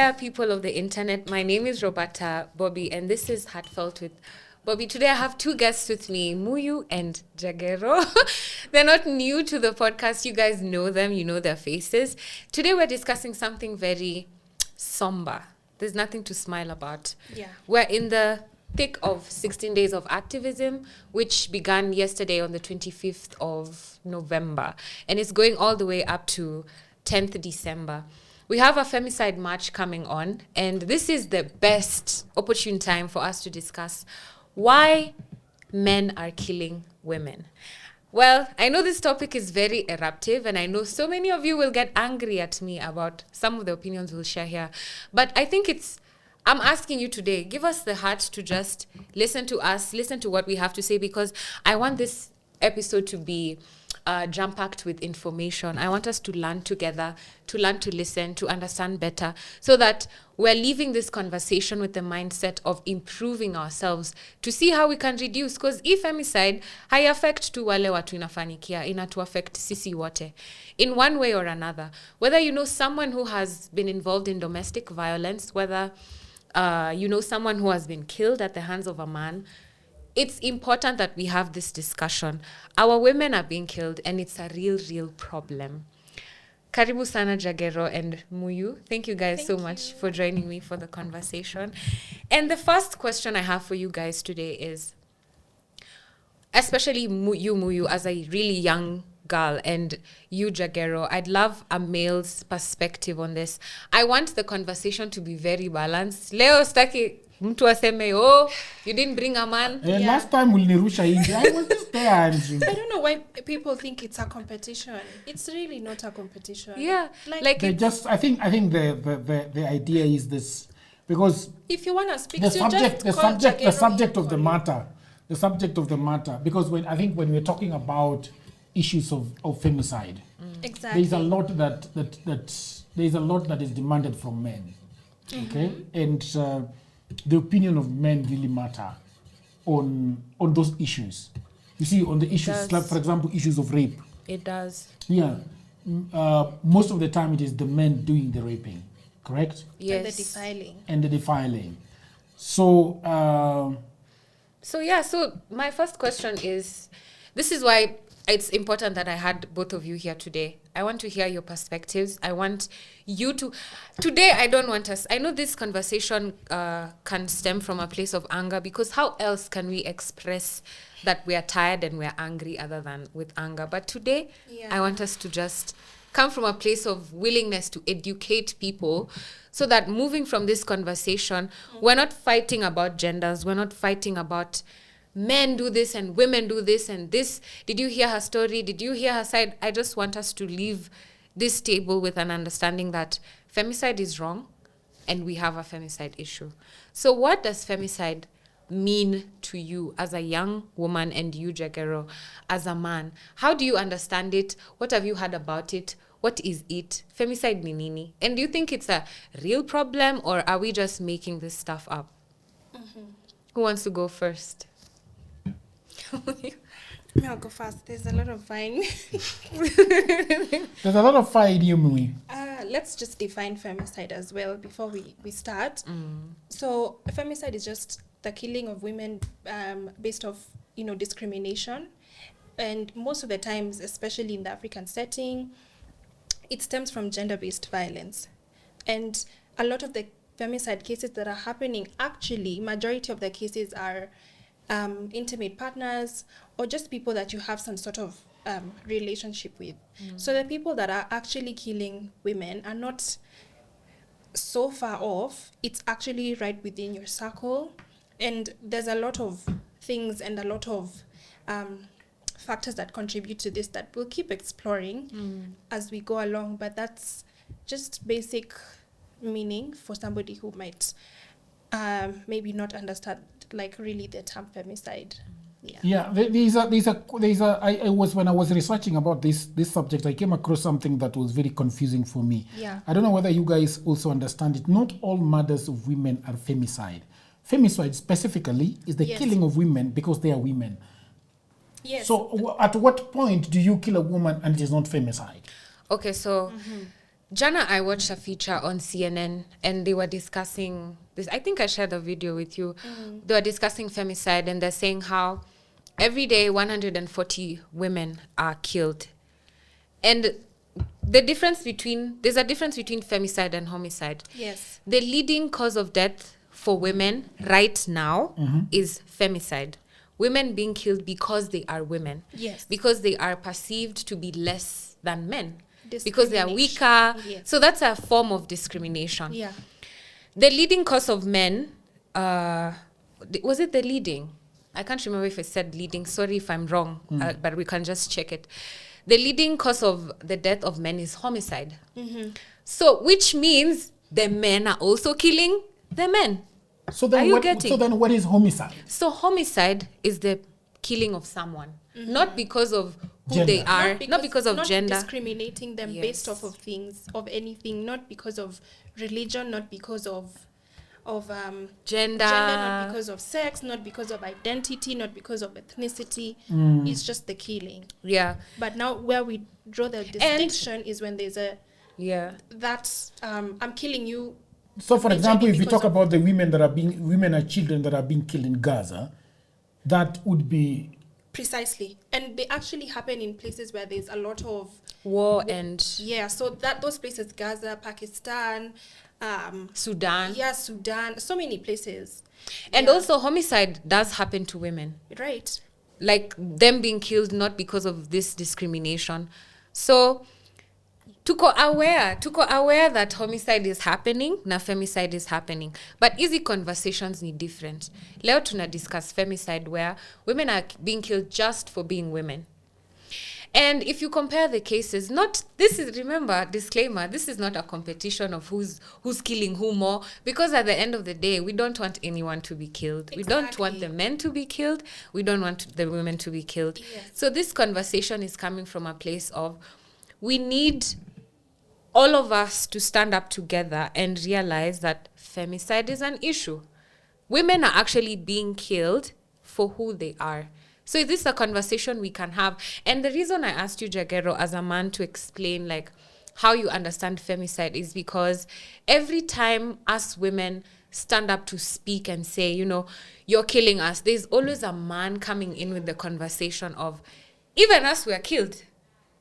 there, people of the internet. My name is Robertta, Bobbie, and this is Heartfelt with Bobbie. Today I have two guests with me, Muyu and Jagero. They're not new to the podcast. You guys know them. You know their faces. Today we're discussing something very somber. There's nothing to smile about. Yeah. We're in the thick of 16 days of activism, which began yesterday on the 25th of November. And it's going all the way up to 10th December. We have a Femicide march coming on, and this is the best opportune time for us to discuss why men are killing women. Well, I know this topic is very eruptive, and I know so many of you will get angry at me about some of the opinions we'll share here. But I think I'm asking you today, give us the heart to just listen to us, listen to what we have to say, because I want this episode to be jam-packed with information. I want us to learn together, to learn to listen, to understand better, so that we're leaving this conversation with the mindset of improving ourselves to see how we can reduce. Because if femicide, hai affect tu wale watu inafanikia, inatu affect sisi wote in one way or another. Whether you know someone who has been involved in domestic violence, whether you know someone who has been killed at the hands of a man, it's important that we have this discussion. Our women are being killed, and it's a real problem. Karibu sana Jagero and Muyu. Thank you guys so much for joining me for the conversation. And the first question I have for you guys today is, especially Muyu, as a really young girl, and you, Jagero, I'd love a male's perspective on this. I want the conversation to be very balanced. Leo staki mtu aseme, oh, you didn't bring a man. Last time ulnirusha inje, I was just there. I don't know why people think it's a competition. It's really not a competition. Yeah, like they just. I think the idea is this, because if you want to speak, the subject of the matter, because when we're talking about issues of femicide, exactly, there's a lot that is demanded from men. Okay, and the opinion of men really matter on those issues. You see, on the issues, like for example, issues of rape. It does. Yeah. Most of the time it is the men doing the raping, correct? Yes. And the defiling. So my first question is, this is why it's important that I had both of you here today. I want to hear your perspectives. I want you to... Today, I don't want us... I know this conversation can stem from a place of anger, because how else can we express that we are tired and we are angry other than with anger? But today, I want us to just come from a place of willingness to educate people, so that moving from this conversation, we're not fighting about genders. We're not fighting about men do this and women do this and this. Did you hear her story? Did you hear her side? I just want us to leave this table with an understanding that femicide is wrong and we have a femicide issue. So what does femicide mean to you as a young woman, and you, Jagero, as a man? How do you understand it? What have you heard about it? What is it? Femicide ni nini? And do you think it's a real problem, or are we just making this stuff up? Who wants to go first? I'll go first. There's a lot of fine. There's a lot of fire in you, Mui. Let's just define femicide as well before we start. So femicide is just the killing of women based off, discrimination. And most of the times, especially in the African setting, it stems from gender-based violence. And a lot of the femicide cases that are happening, actually, majority of the cases are intimate partners, or just people that you have some sort of relationship with. So the people that are actually killing women are not so far off. It's actually right within your circle, and there's a lot of things and a lot of factors that contribute to this that we'll keep exploring as we go along, but that's just basic meaning for somebody who might maybe not understand really the term femicide. When I was researching about this subject, I came across something that was very confusing for me. I don't know whether you guys also understand it. Not all murders of women are femicide. Femicide specifically is the killing of women because they are women. So at what point do you kill a woman and it is not femicide? Okay, so Jana, I watched a feature on CNN and they were discussing this. I think I shared a video with you. They were discussing femicide and they're saying how every day 140 women are killed. And there's a difference between femicide and homicide. Yes. The leading cause of death for women right now is femicide. Women being killed because they are women. Yes. Because they are perceived to be less than men. Because they are weaker. Yes. So that's a form of discrimination. Yeah. The leading cause of men, was it the leading? I can't remember if I said leading. Sorry if I'm wrong, but we can just check it. The leading cause of the death of men is homicide. So, which means the men are also killing the men. So then, what is homicide? So homicide is the killing of someone, not because of who Gender. they are, not because of gender. Not discriminating them based off of things, of anything, not because of religion, not because of Gender, not because of sex, not because of identity, not because of ethnicity. It's just the killing. Yeah. But now where we draw the distinction is when there's I'm killing you. So, for example, if you talk because about the women and children that are being killed in Gaza, that would be precisely, and they actually happen in places where there's a lot of war and so that those places, Gaza, Pakistan, Sudan, Sudan, so many places. And also homicide does happen to women, right? Like them being killed not because of this discrimination. So tuko aware that homicide is happening na femicide is happening, but easy conversations need different. Leo tuna discuss femicide where women are being killed just for being women. And if you compare the cases, remember, disclaimer, this is not a competition of who's killing who more, because at the end of the day, we don't want anyone to be killed. Exactly. We don't want the men to be killed. We don't want the women to be killed. Yes. So this conversation is coming from a place of we need all of us to stand up together and realize that femicide is an issue. Women are actually being killed for who they are. So is this a conversation we can have? And the reason I asked you, Jagero, as a man to explain like how you understand femicide is because every time us women stand up to speak and say, you're killing us, there's always a man coming in with the conversation of, even us were killed.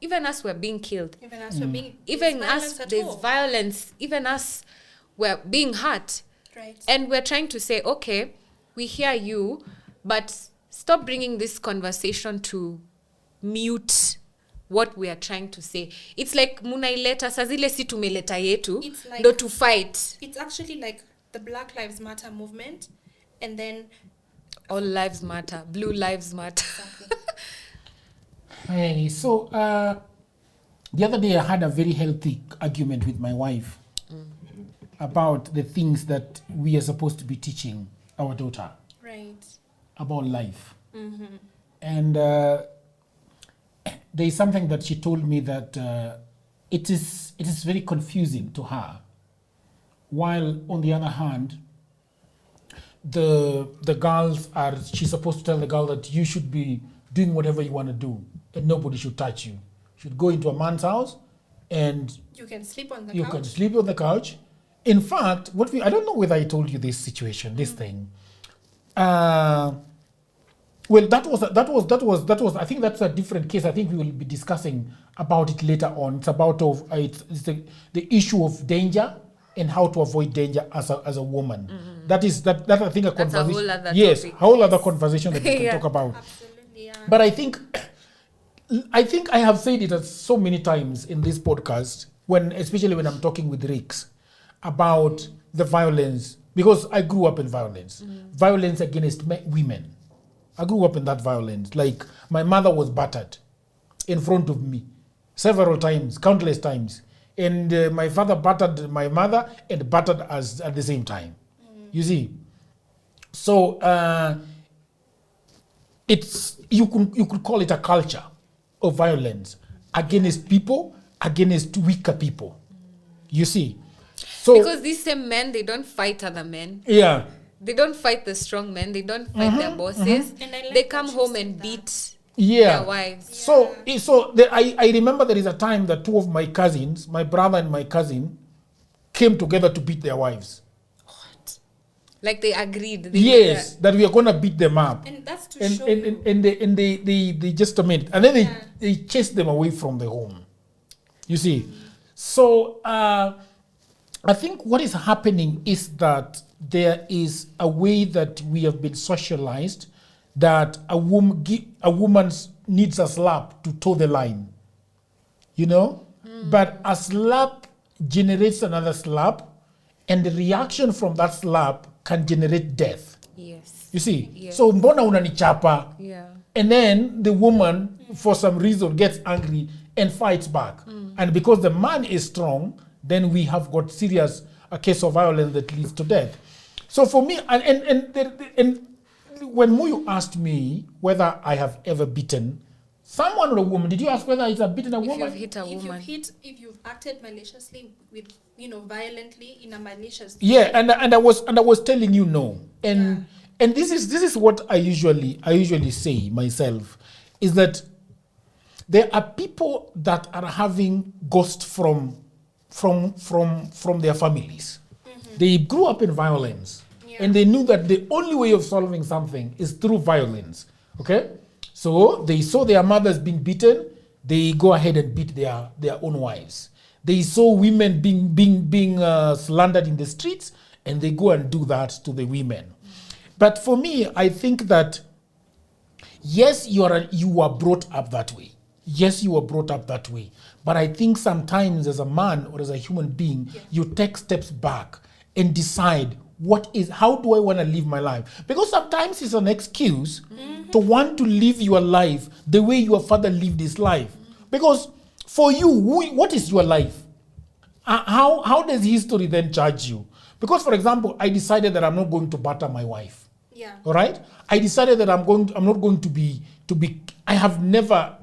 Even us were being killed. Even us were being... Even us, there's violence. Even us were being hurt. Right. And we're trying to say, okay, we hear you, but stop bringing this conversation to mute what we are trying to say. It's like munaileta sazile si tumeleta yetu do to fight. It's actually like the Black Lives Matter movement, and then all lives matter, blue lives matter. Exactly. Hey, so the other day I had a very healthy argument with my wife about the things that we are supposed to be teaching our daughter. Right. About life. And there is something that she told me that it is very confusing to her, while on the other hand the girls she's supposed to tell the girl that you should be doing whatever you want to do and nobody should touch you. You should go into a man's house and you can sleep on the couch. In fact, I don't know whether I told you this situation, this thing. Well, that was. I think that's a different case. I think we will be discussing about it later on. It's about it's the issue of danger and how to avoid danger as a woman. That I think a conversation. That's a whole other topic. Whole other conversation that we can talk about. Absolutely, yeah. But I think I have said it so many times in this podcast, especially when I'm talking with Ricks about the violence, because I grew up in violence. Violence against women. I grew up in that violence. Like, my mother was battered in front of me several times, countless times. And my father battered my mother and battered us at the same time. You see? So, you could call it a culture of violence against people, against weaker people. You see? So, because these same men, they don't fight other men. Yeah. They don't fight the strong men. They don't fight their bosses. And I like they come home and beat their wives. I remember there is a time that two of my cousins, my brother and my cousin, came together to beat their wives. What? Like they agreed. That we are going to beat them up. And that's to and, show and, you. and they just a minute. And then they chased them away from the home. You see? So I think what is happening is that there is a way that we have been socialized that a woman needs a slap to toe the line. You know? But a slap generates another slap, and the reaction from that slap can generate death. Yes. You see? Yes. So mbona unanichapa? Yeah. And then the woman, for some reason, gets angry and fights back. And because the man is strong, then we have got a case of violence that leads to death. So for me, and when Muyu asked me whether I have ever beaten someone or a woman, did you ask whether it's a beaten a woman? If you've hit a woman. If you've acted maliciously with, violently in a malicious way. Yeah, and I was telling you no. And this is what I usually say myself, is that there are people that are having ghosts from their families. They grew up in violence. And they knew that the only way of solving something is through violence. Okay? So they saw their mothers being beaten, they go ahead and beat their own wives. They saw women being slandered in the streets, and they go and do that to the women. But for me, I think that yes, you are brought up that way. Yes, you were brought up that way. But I think sometimes as a man or as a human being, you take steps back and decide how do I want to live my life? Because sometimes it's an excuse to want to live your life the way your father lived his life. Because for you, what is your life? How does history then judge you? Because, for example, I decided that I'm not going to batter my wife. Yeah. All right? I decided that I'm not going to be. I have never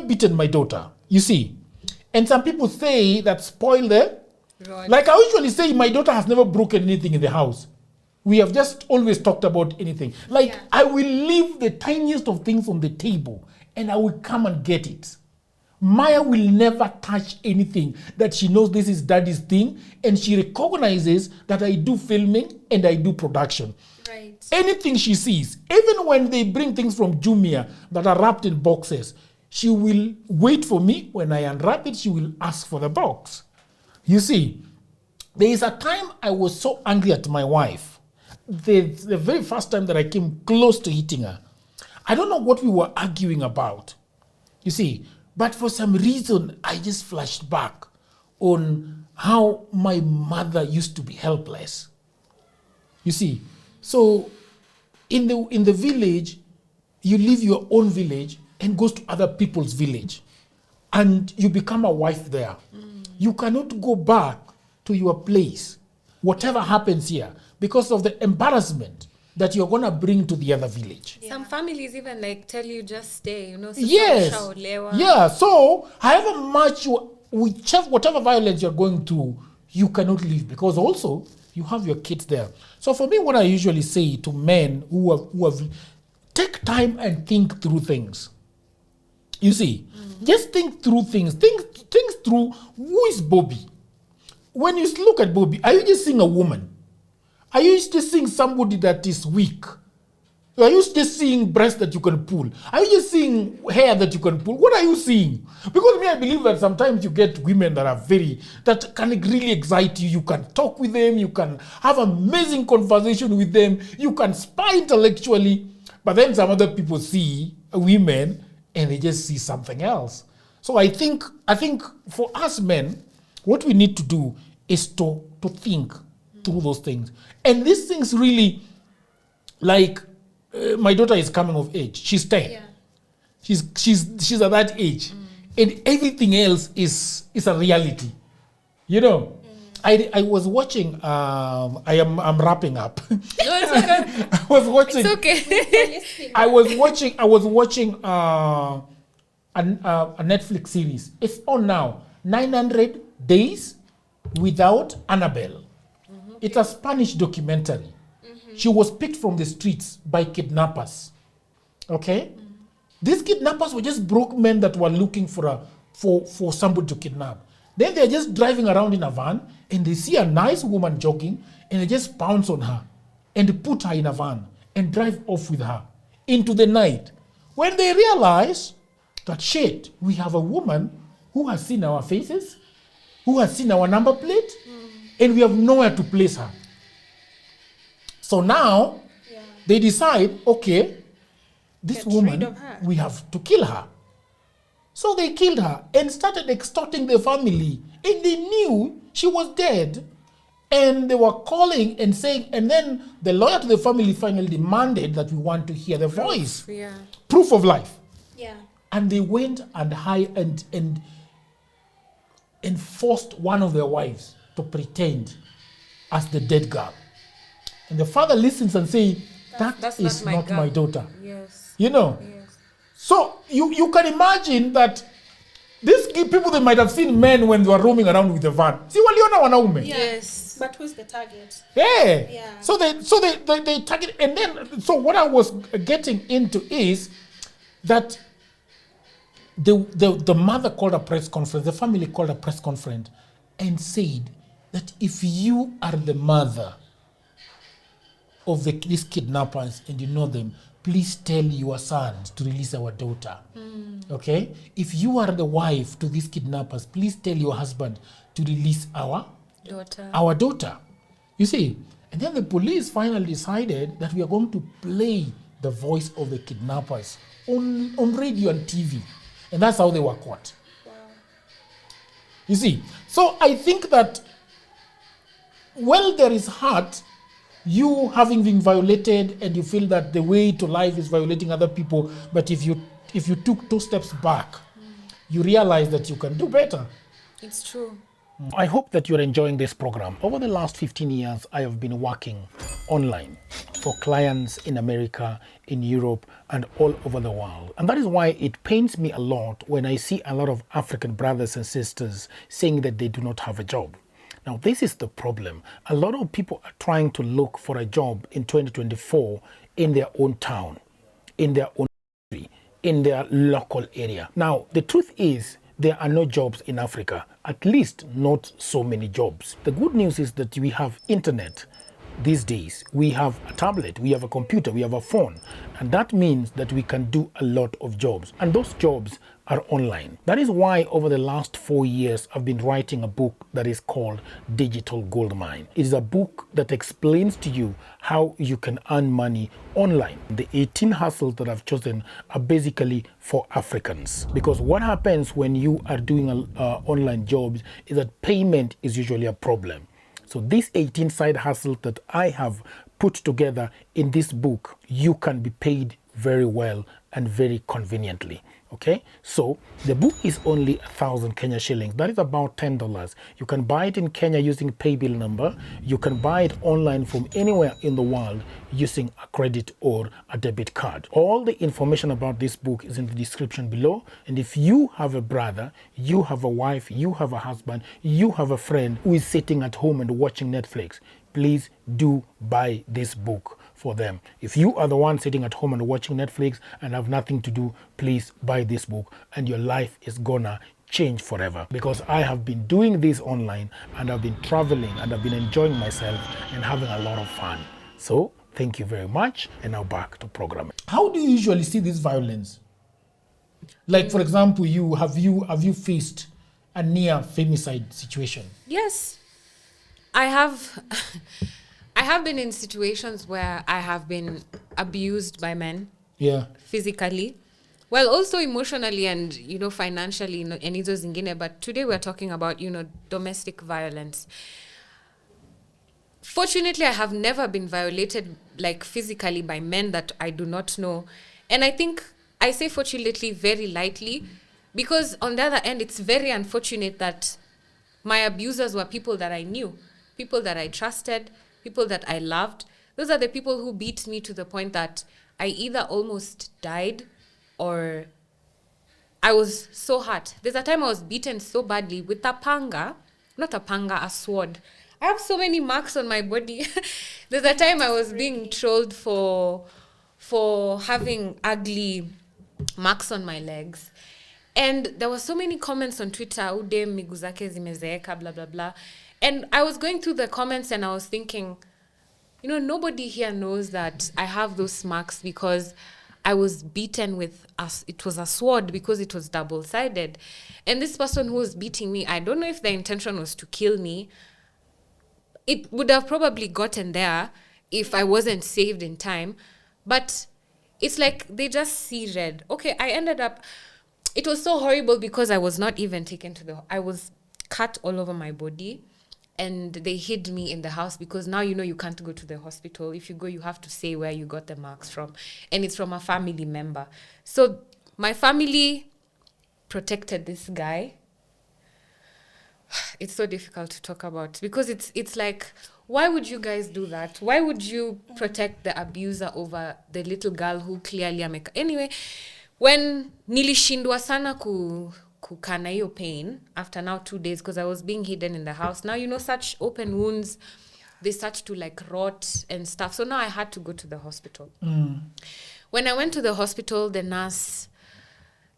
beaten my daughter. You see, and some people say that spoil the. Right. Like I usually say, my daughter has never broken anything in the house. We have just always talked about anything. Like I will leave the tiniest of things on the table and I will come and get it. Maya will never touch anything that she knows this is daddy's thing, and she recognizes that I do filming and I do production. Right. Anything she sees, even when they bring things from Jumia that are wrapped in boxes, she will wait for me. When I unwrap it, she will ask for the box. You see, there is a time I was so angry at my wife. The very first time that I came close to hitting her. I don't know what we were arguing about. You see, but for some reason, I just flashed back on how my mother used to be helpless. You see, so in the village, you leave your own village and goes to other people's village. And you become a wife there. You cannot go back to your place, whatever happens here, because of the embarrassment that you're going to bring to the other village. Some families even tell you just stay, Yes. Yeah, so however much whatever violence you're going through, you cannot leave, because also you have your kids there. So for me, what I usually say to men who have take time and think through things. You see, just think through things. Think through, who is Bobbie? When you look at Bobbie, are you just seeing a woman? Are you just seeing somebody that is weak? Are you just seeing breasts that you can pull? Are you just seeing hair that you can pull? What are you seeing? Because I believe that sometimes you get women that can really excite you. You can talk with them. You can have amazing conversation with them. You can spy intellectually. But then some other people see women and they just see something else. So I think for us men, what we need to do is to think through those things. And these things really, my daughter is coming of age. She's 10. Yeah. She's at that age. And everything else is a reality. You know? I was watching, I'm wrapping up. No, it's okay. I was watching. It's okay. I was watching a Netflix series. It's on now. 900 Days Without Annabelle. It's a Spanish documentary. She was picked from the streets by kidnappers. Okay? These kidnappers were just broke men that were looking for somebody to kidnap. Then they're just driving around in a van and they see a nice woman jogging and they just pounce on her and put her in a van and drive off with her into the night. When they realize that, shit, we have a woman who has seen our faces, who has seen our number plate, and we have nowhere to place her. So now they decide, okay, this woman, we have to kill her. So they killed her and started extorting the family. And they knew she was dead. And they were calling and saying, and then the lawyer to the family finally demanded that we want to hear the voice. Yeah. Proof of life. Yeah. And they went and hired and forced one of their wives to pretend as the dead girl. And the father listens and says, that's not my daughter. Yes. You know? Yes. So you can imagine that these people, they might have seen men when they were roaming around with the van. See, waliona wanaume. Yes. But who's the target? Yeah. So they target, and then, so what I was getting into is that the mother called a press conference, the family called a press conference and said that if you are the mother of these kidnappers and you know them, please tell your sons to release our daughter. Okay? If you are the wife to these kidnappers, please tell your husband to release our daughter. You see? And then the police finally decided that we are going to play the voice of the kidnappers on radio and TV. And that's how they were caught. Wow. You see? So I think that while there is hurt, you having been violated and you feel that the way to life is violating other people, but if you took 2 steps back, you realize that you can do better. It's true. I hope that you're enjoying this program. Over the last 15 years, I have been working online for clients in America, in Europe, and all over the world. And that is why it pains me a lot when I see a lot of African brothers and sisters saying that they do not have a job. Now, this is the problem. A lot of people are trying to look for a job in 2024 in their own town, in their own country, in their local area. Now, the truth is, there are no jobs in Africa, at least not so many jobs. The good news is that we have internet these days. We have a tablet, we have a computer, we have a phone, and that means that we can do a lot of jobs, and those jobs are online. That is why over the last 4 years I've been writing a book that is called Digital Goldmine. It is a book that explains to you how you can earn money online. The 18 hustles that I've chosen are basically for Africans, because what happens when you are doing online jobs is that payment is usually a problem. So these 18 side hustles that I have put together in this book, you can be paid very well and very conveniently. Okay, so the book is only 1,000 Kenya shillings. That is about $10. You can buy it in Kenya using paybill number. You can buy it online from anywhere in the world using a credit or a debit card. All the information about this book is in the description below. And if you have a brother, you have a wife, you have a husband, you have a friend who is sitting at home and watching Netflix, please do buy this book for them. If you are the one sitting at home and watching Netflix and have nothing to do, please buy this book and your life is gonna change forever. Because I have been doing this online and I've been traveling and I've been enjoying myself and having a lot of fun. So thank you very much, and now back to programming. How do you usually see this violence? Like, for example, have you faced a near femicide situation? Yes, I have. I have been in situations where I have been abused by men. Yeah. Physically. Well, also emotionally and, financially, and hizo zingine. But today we're talking about, domestic violence. Fortunately, I have never been violated, like, physically by men that I do not know. And I think I say fortunately very lightly, because on the other end, it's very unfortunate that my abusers were people that I knew, people that I trusted, people that I loved. Those are the people who beat me to the point that I either almost died or I was so hurt. There's a time I was beaten so badly with a panga, not a panga, a sword. I have so many marks on my body. There's a time I was being trolled for for having ugly marks on my legs. And there were so many comments on Twitter, ude miguu zake zimezeeka, blah, blah, blah. And I was going through the comments and I was thinking, you know, nobody here knows that I have those marks because I was beaten with, it was a sword because it was double-sided. And this person who was beating me, I don't know if the intention was to kill me. It would have probably gotten there if I wasn't saved in time. But it's like they just see red. Okay, I ended up... It was so horrible because I was not even taken to I was cut all over my body. And they hid me in the house because now you know you can't go to the hospital. If you go, you have to say where you got the marks from. And it's from a family member. So my family protected this guy. It's so difficult to talk about because it's like, why would you guys do that? Why would you protect the abuser over the little girl who clearly Anyway, when nilishindwa sana kukana hiyo pain after now 2 days because I was being hidden in the house. Now, you know, such open wounds, they start to like rot and stuff. So now I had to go to the hospital. When I went to the hospital, the nurse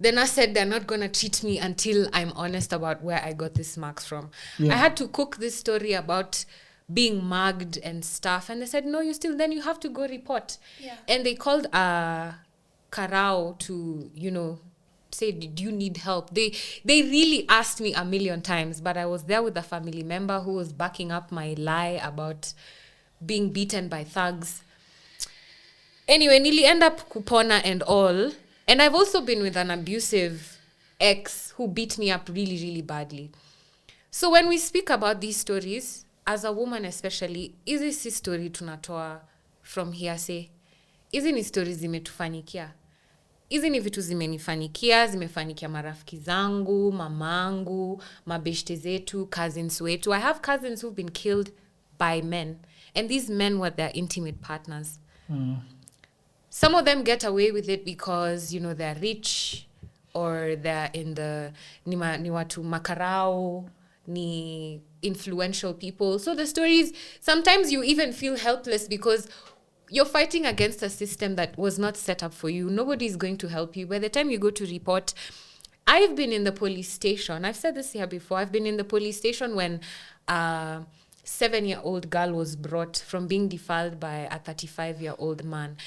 said they're not going to treat me until I'm honest about where I got these marks from. Yeah. I had to cook this story about being mugged and stuff. And they said, no, then you have to go report. Yeah. And they called Karao to, you know, say, do you need help? They really asked me a million times, but I was there with a family member who was backing up my lie about being beaten by thugs. Anyway, nearly end up kupona and all. And I've also been with an abusive ex who beat me up really, really badly. So when we speak about these stories, as a woman especially, hizi si story tunatoa from hearsay. Hizi ni stories zimetufanyikia. Hizi ni vitu zimefanikia marafiki zangu, mamangu, mabeshte zetu, cousins wetu. I have cousins who've been killed by men. And these men were their intimate partners. Some of them get away with it because, you know, they're rich or they're in the ni watu makarao, ni influential people. So the stories, sometimes you even feel helpless because you're fighting against a system that was not set up for you. Nobody's going to help you. By the time you go to report, I've been in the police station. I've said this here before. I've been in the police station when a 7-year-old girl was brought from being defiled by a 35-year-old man.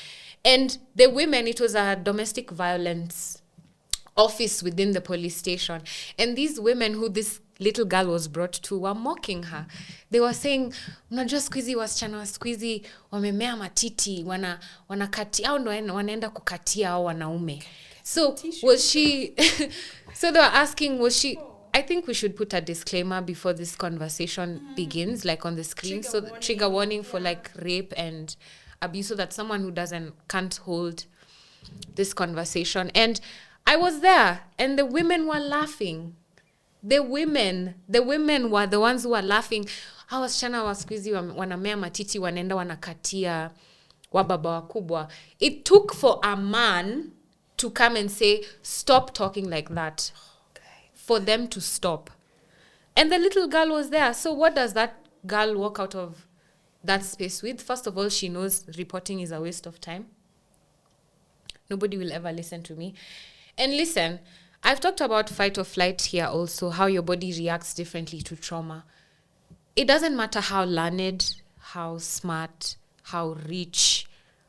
And the women, it was a domestic violence office within the police station. And these women who this little girl was brought to were mocking her. They were saying, unajua squeezy wasichana wa squeezy wamemea matiti, wanakatia au ndo wanaenda kukatia au wanaume. So was she so they were asking, was she I think we should put a disclaimer before this conversation begins, like on the screen. Trigger warning for like rape and abuse, so that someone who can't hold this conversation. And I was there and the women were laughing. The women were the ones who were laughing. Hawa wasichana wa squeezy wanamea matiti wanaenda wanakatia wababa wakubwa. It took for a man to come and say, stop talking like that. For them to stop. And the little girl was there. So what does that girl walk out of that space with? First of all, she knows reporting is a waste of time. Nobody will ever listen to me. And listen, I've talked about fight or flight here also, how your body reacts differently to trauma. It doesn't matter how learned, how smart, how rich,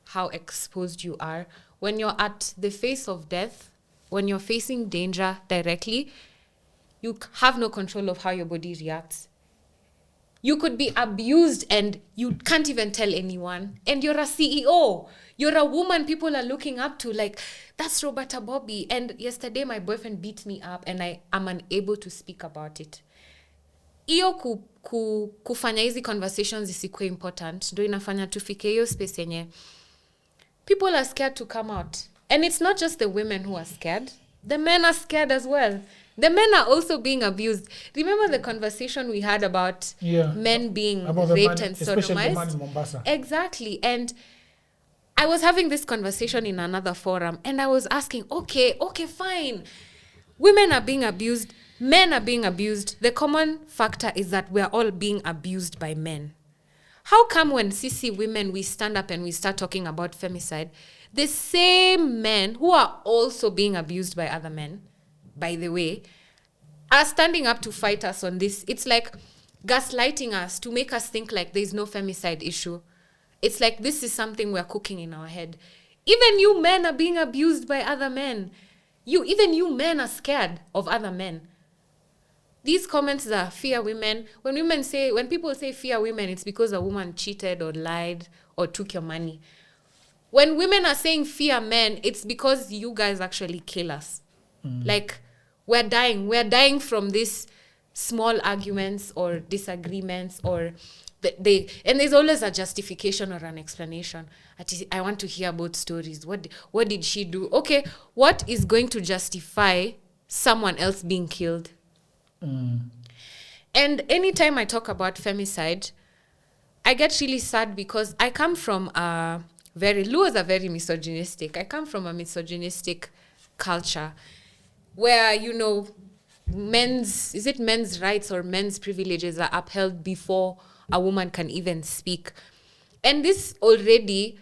how exposed you are. When you're at the face of death, when you're facing danger directly, you have no control of how your body reacts. You could be abused and you can't even tell anyone. And you're a CEO. You're a woman people are looking up to, like, that's Roberta Bobbie. And yesterday my boyfriend beat me up and I am unable to speak about it. Iyo kufanya hizi conversations isikuwe important. Do inafanya tufike hiyo space yenye people are scared to come out. And it's not just the women who are scared. The men are scared as well. The men are also being abused. Remember the conversation we had about men being raped and sodomized? Especially the man in Mombasa. Exactly. And I was having this conversation in another forum and I was asking, okay, fine. Women are being abused. Men are being abused. The common factor is that we're all being abused by men. how come when sissy women, we stand up and we start talking about femicide, the same men who are also being abused by other men, by the way, are standing up to fight us on this? It's like gaslighting us to make us think like there's no femicide issue. It's like this is something we're cooking in our head. Even you men are being abused by other men. Even you men are scared of other men. These comments are fear women. When people say fear women, it's because a woman cheated or lied or took your money. When women are saying fear men, it's because you guys actually kill us. Like, we're dying from these small arguments or disagreements, or and there's always a justification or an explanation. I want to hear both stories. What did she do? Okay, what is going to justify someone else being killed? And anytime I talk about femicide, I get really sad because I come from Luos are very misogynistic. I come from a misogynistic culture where, men's rights or men's privileges are upheld before a woman can even speak. And this already,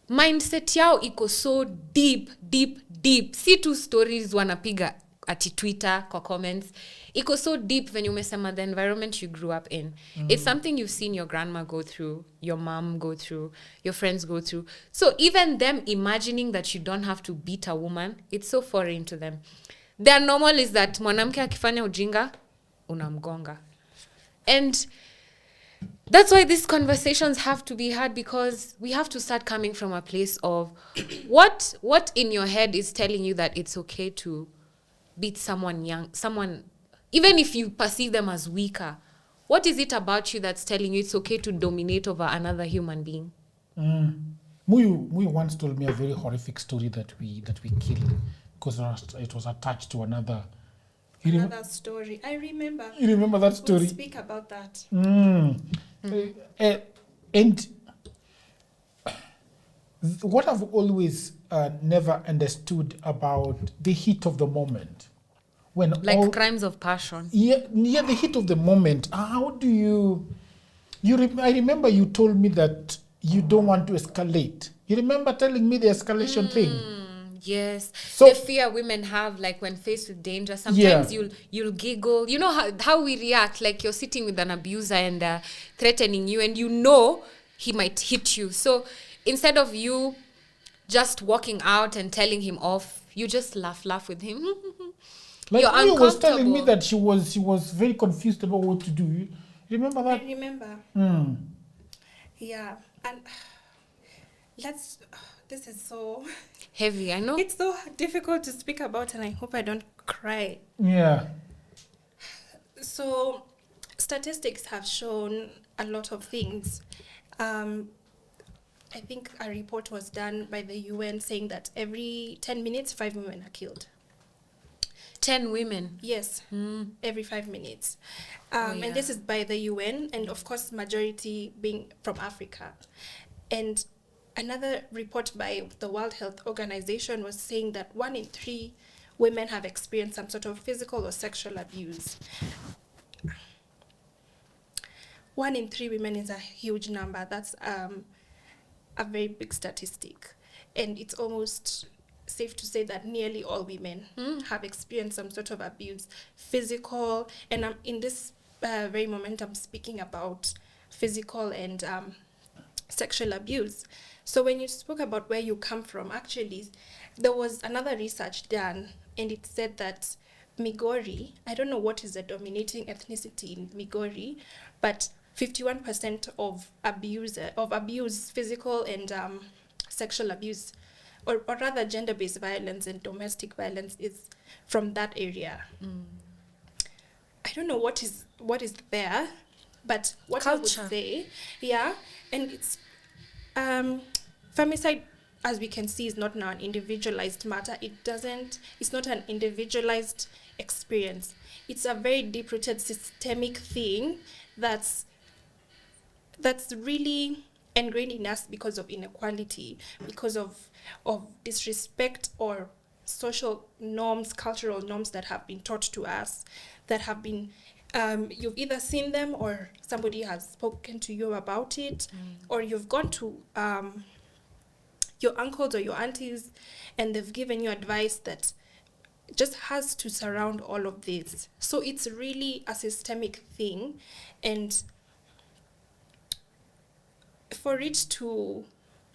mindset yao iko so deep. Si tu stories wanapiga ati Twitter, kwa comments. Iko so deep when you umesema the environment you grew up in. It's something you've seen your grandma go through, your mom go through, your friends go through. So even them imagining that you don't have to beat a woman, it's so foreign to them. Their normal is that mwanamke akifanya ujinga, unamgonga. And that's why these conversations have to be had, because we have to start coming from a place of what in your head is telling you that it's okay to beat someone young, even if you perceive them as weaker. What is it about you that's telling you it's okay to dominate over another human being? Muyu once told me a very horrific story that we killed because it was attached to another story. I remember. You remember that story? We'll speak about that. And what I've always never understood about the heat of the moment, when crimes of passion. Yeah, the heat of the moment. How do you? I remember you told me that you don't want to escalate. You remember telling me the escalation thing? Yes. So the fear women have, like when faced with danger, sometimes you'll giggle. You know how we react, like you're sitting with an abuser and threatening you, and he might hit you. So instead of you just walking out and telling him off, you just laugh with him. Like you was telling me that she was very confused about what to do. You remember that? I remember. Yeah, and this is so heavy, I know. It's so difficult to speak about, and I hope I don't cry. Yeah. So, statistics have shown a lot of things. I think a report was done by the UN saying that every 10 minutes, 5 women are killed. 10 women? Yes, every 5 minutes. And this is by the UN, and of course, majority being from Africa. And another report by the World Health Organization was saying that 1 in 3 women have experienced some sort of physical or sexual abuse. 1 in 3 women is a huge number. That's a very big statistic. And it's almost safe to say that nearly all women have experienced some sort of abuse, physical. And in this very moment, I'm speaking about physical and sexual abuse. So when you spoke about where you come from, actually, there was another research done, and it said that Migori, I don't know what is the dominating ethnicity in Migori, but 51% of abuse, physical and sexual abuse, or rather gender-based violence and domestic violence, is from that area. I don't know what is there, but what culture. I would say, and it's femicide, as we can see, is not now an individualized matter. It's not an individualized experience. It's a very deep-rooted systemic thing that's really ingrained in us because of inequality, because of disrespect or social norms, cultural norms that have been taught to us, that have been you've either seen them or somebody has spoken to you about it, or you've gone to your uncles or your aunties and they've given you advice that just has to surround all of this. So it's really a systemic thing, and for it to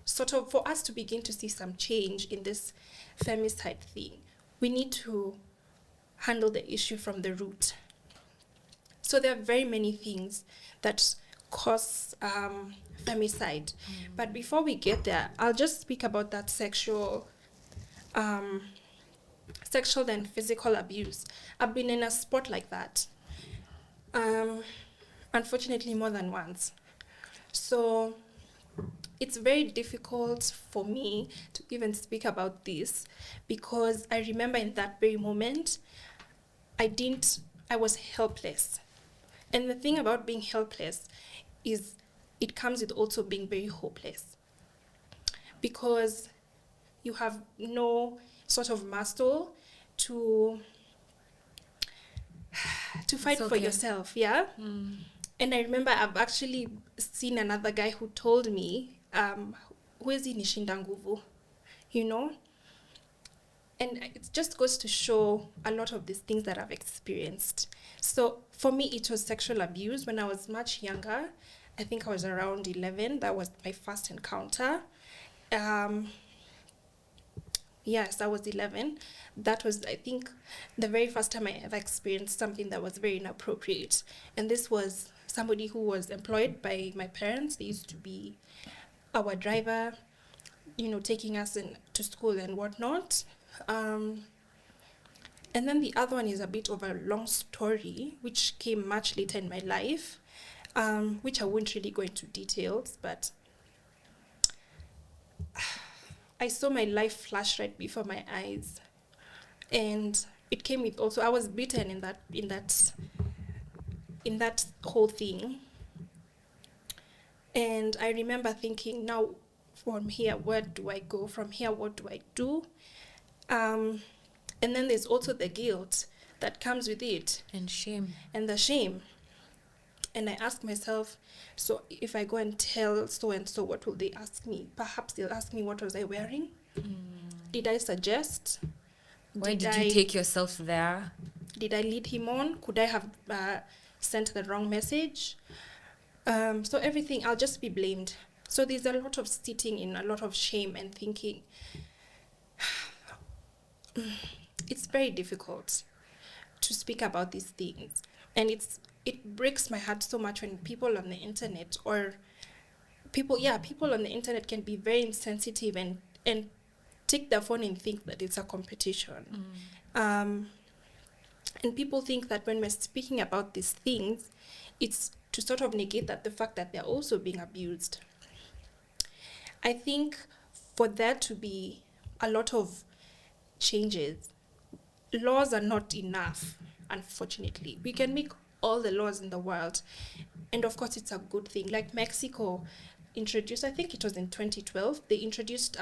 for us to begin to see some change in this femicide thing, we need to handle the issue from the root. So there are very many things that cause femicide. But before we get there, I'll just speak about that sexual and physical abuse. I've been in a spot like that, unfortunately more than once. So it's very difficult for me to even speak about this, because I remember in that very moment, I was helpless. And the thing about being helpless is it comes with also being very hopeless, because you have no sort of muscle to fight for yourself, yeah? And I remember I've actually seen another guy who told me, huwezi nishinda nguvu, you know? And it just goes to show a lot of these things that I've experienced. So for me, it was sexual abuse when I was much younger. I think I was around 11. That was my first encounter. Yes, I was 11. That was, I think, the very first time I ever experienced something that was very inappropriate. And this was somebody who was employed by my parents. They used to be our driver, you know, taking us to school and whatnot. And then the other one is a bit of a long story, which came much later in my life, which I won't really go into details, but I saw my life flash right before my eyes. And it came with also, I was beaten in that whole thing. And I remember thinking, now from here, where do I go? From here, what do I do? And then there's also the guilt that comes with it. And shame. And the shame. And I ask myself, so if I go and tell so-and-so, what will they ask me? Perhaps they'll ask me, what was I wearing? Did I suggest? Why did you take yourself there? Did I lead him on? Could I have sent the wrong message? So everything, I'll just be blamed. So there's a lot of sitting in a lot of shame and thinking. It's very difficult to speak about these things. And it breaks my heart so much when people on the internet people on the internet can be very insensitive and take their phone and think that it's a competition. And people think that when we're speaking about these things, it's to sort of negate the fact that they're also being abused. I think for there to be a lot of changes, laws are not enough, unfortunately. We can make all the laws in the world, and of course it's a good thing. Like Mexico introduced, I think it was in 2012, they introduced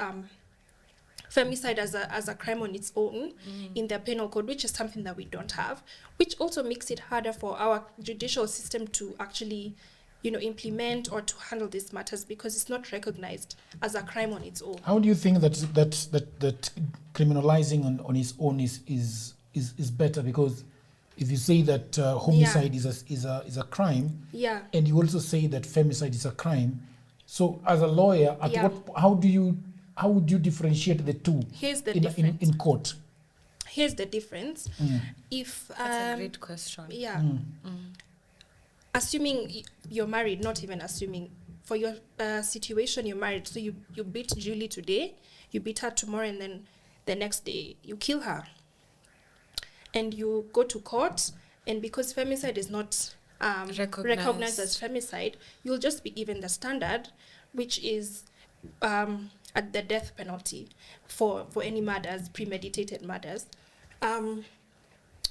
femicide as a crime on its own in their penal code, which is something that we don't have, which also makes it harder for our judicial system to actually, implement or to handle these matters, because it's not recognized as a crime on its own. How do you think that criminalizing on its own is better? Because if you say that homicide is a crime, and you also say that femicide is a crime, so as a lawyer, how would you differentiate the two? Here's the difference. In court? Here's the difference. That's a great question. Assuming you're married, not even assuming, for your situation, you're married, so you beat Julie today, you beat her tomorrow, and then the next day you kill her. And you go to court, and because femicide is not recognized as femicide, you'll just be given the standard, which is at the death penalty for any murders, premeditated murders.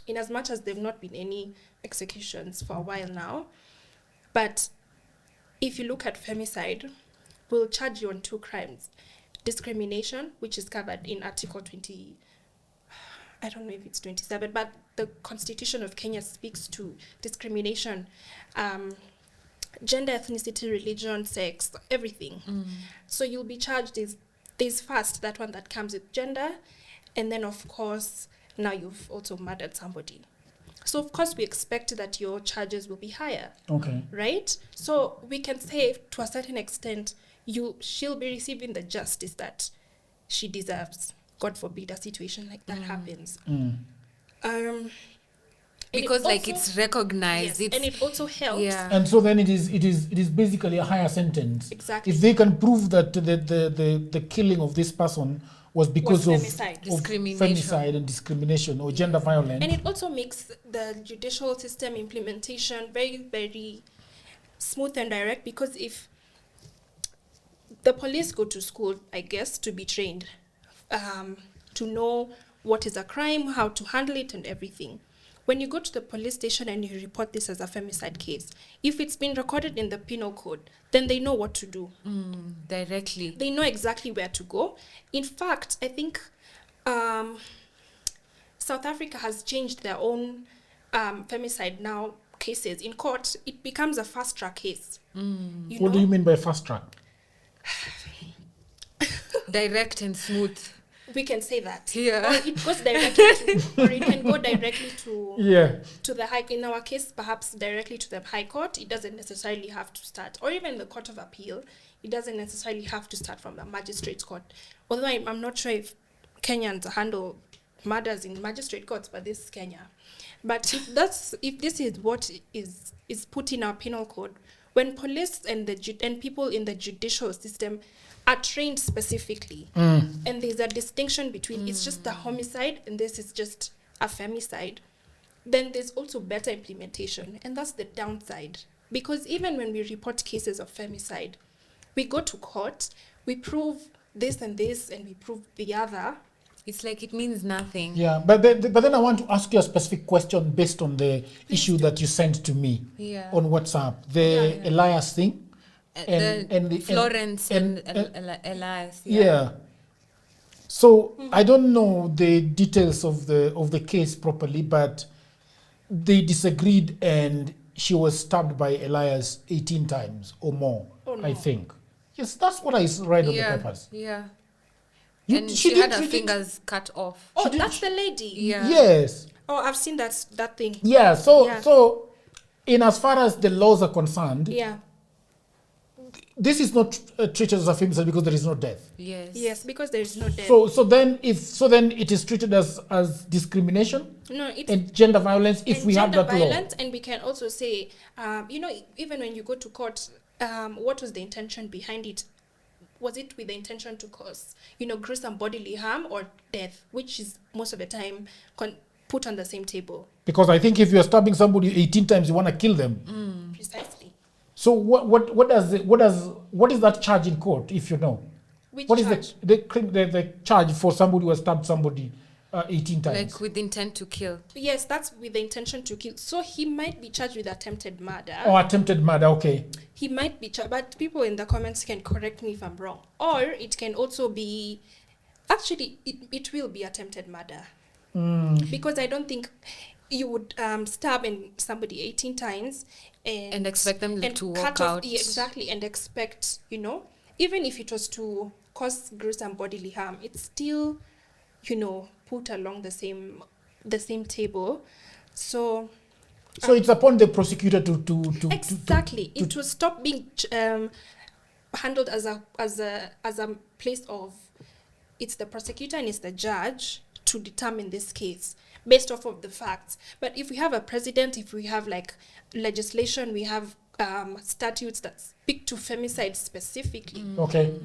In as much as there have not been any executions for a while now. But if you look at femicide, we'll charge you on 2 crimes. Discrimination, which is covered in Article 20, I don't know if it's 27, but the Constitution of Kenya speaks to discrimination, gender, ethnicity, religion, sex, everything. So you'll be charged, there's first, that one that comes with gender, and then of course, now you've also murdered somebody. So of course we expect that your charges will be higher. Okay. Right? So we can say to a certain extent, she'll be receiving the justice that she deserves. God forbid a situation like that happens. Because like it's recognized. Yes, and it also helps. Yeah. And so then it is basically a higher sentence. Exactly. If they can prove that the killing of this person was because of femicide and discrimination or gender violence. And it also makes the judicial system implementation very, very smooth and direct, because if the police go to school, I guess, to be trained, to know what is a crime, how to handle it and everything. When you go to the police station and you report this as a femicide case, if it's been recorded in the penal code, then they know what to do. Directly. They know exactly where to go. In fact, I think South Africa has changed their own femicide now cases. In court, it becomes a fast-track case. What do you mean by fast-track? Direct and smooth. We can say that. Yeah. Or it goes directly to, or it can go directly to the high. In our case, perhaps directly to the High Court. It doesn't necessarily have to start, or even the Court of Appeal. It doesn't necessarily have to start from the magistrate's court. Although I'm not sure if Kenyans handle murders in magistrate courts, but this is Kenya. But if this is what is put in our penal code, when police and people in the judicial system are trained specifically, and there's a distinction between it's just a homicide and this is just a femicide, then there's also better implementation, and that's the downside. Because even when we report cases of femicide, we go to court, we prove this and this, and we prove the other. It's like it means nothing. Yeah, but then I want to ask you a specific question based on the issue that you sent to me on WhatsApp, the Elias thing. And Florence and Elias. Yeah. So I don't know the details of the case properly, but they disagreed and she was stabbed by Elias 18 times or more, I think. Yes, that's what I read on the papers. Yeah. And she had her fingers cut off. Oh, that's the lady. Yeah. Yes. Oh, I've seen that thing. Yeah. So in as far as the laws are concerned, this is not treated as a femicide because there is no death. Yes, because there is no death. So then it is treated as discrimination. No, it's and gender violence if we have that law. Gender violence, and we can also say, even when you go to court, what was the intention behind it? Was it with the intention to cause, gruesome bodily harm or death, which is most of the time put on the same table? Because I think if you are stabbing somebody 18 times, you want to kill them. Precisely. So what is that charge in court, if you know? What charge? Is the charge for somebody who has stabbed somebody 18 times? Like with intent to kill. Yes, that's with the intention to kill. So he might be charged with attempted murder. Oh, attempted murder, okay. He might be charged, but people in the comments can correct me if I'm wrong. Or it can also be, actually, it will be attempted murder. Because I don't think you would stab somebody 18 times and expect them to walk out. Yeah, exactly, and expect, even if it was to cause gruesome bodily harm, it's still, put along the same table. So it's upon the prosecutor to exactly it will stop being handled as a place of, it's the prosecutor and it's the judge to determine this case based off of the facts. But if we have a president, if we have like legislation, we have statutes that speak to femicide specifically,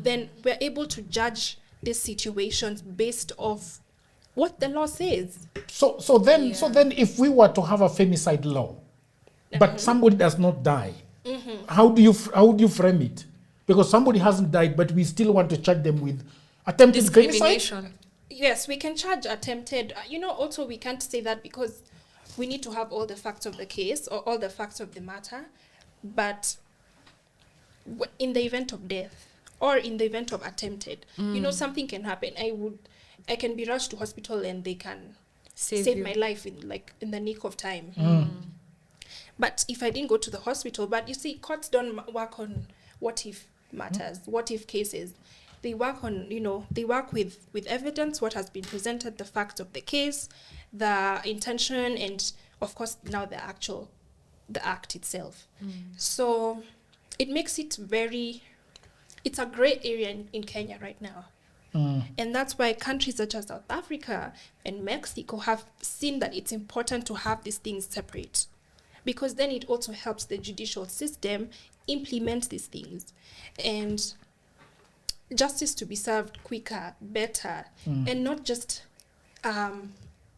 then we're able to judge these situations based off what the law says. So then if we were to have a femicide law, but somebody does not die, how do you frame it? Because somebody hasn't died, but we still want to charge them with attempted femicide? Yes, we can charge attempted. Also we can't say that because we need to have all the facts of the case or all the facts of the matter. But in the event of death or in the event of attempted, something can happen. I can be rushed to hospital and they can save my life in the nick of time. But if I didn't go to the hospital, but you see, courts don't work on what if matters, what if cases. They work on, they work with evidence, what has been presented, the facts of the case, the intention, and of course now the act itself. So it makes it it's a great area in Kenya right now. And that's why countries such as South Africa and Mexico have seen that it's important to have these things separate, because then it also helps the judicial system implement these things and justice to be served quicker, better, and not just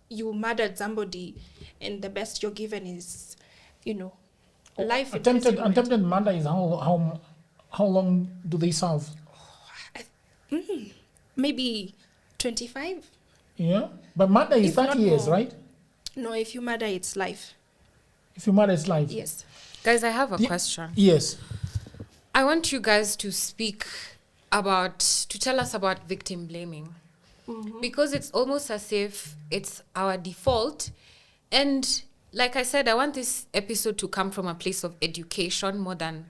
you murdered somebody and the best you're given is, life. Attempted murder is how long do they serve? Maybe 25. Yeah, but murder is 30 years, more. Right? No, if you murder, it's life. If you murder, it's life. Yes. Guys, I have a question. Yes. I want you guys to to tell us about victim blaming. Because it's almost as if it's our default. And like I said, I want this episode to come from a place of education more than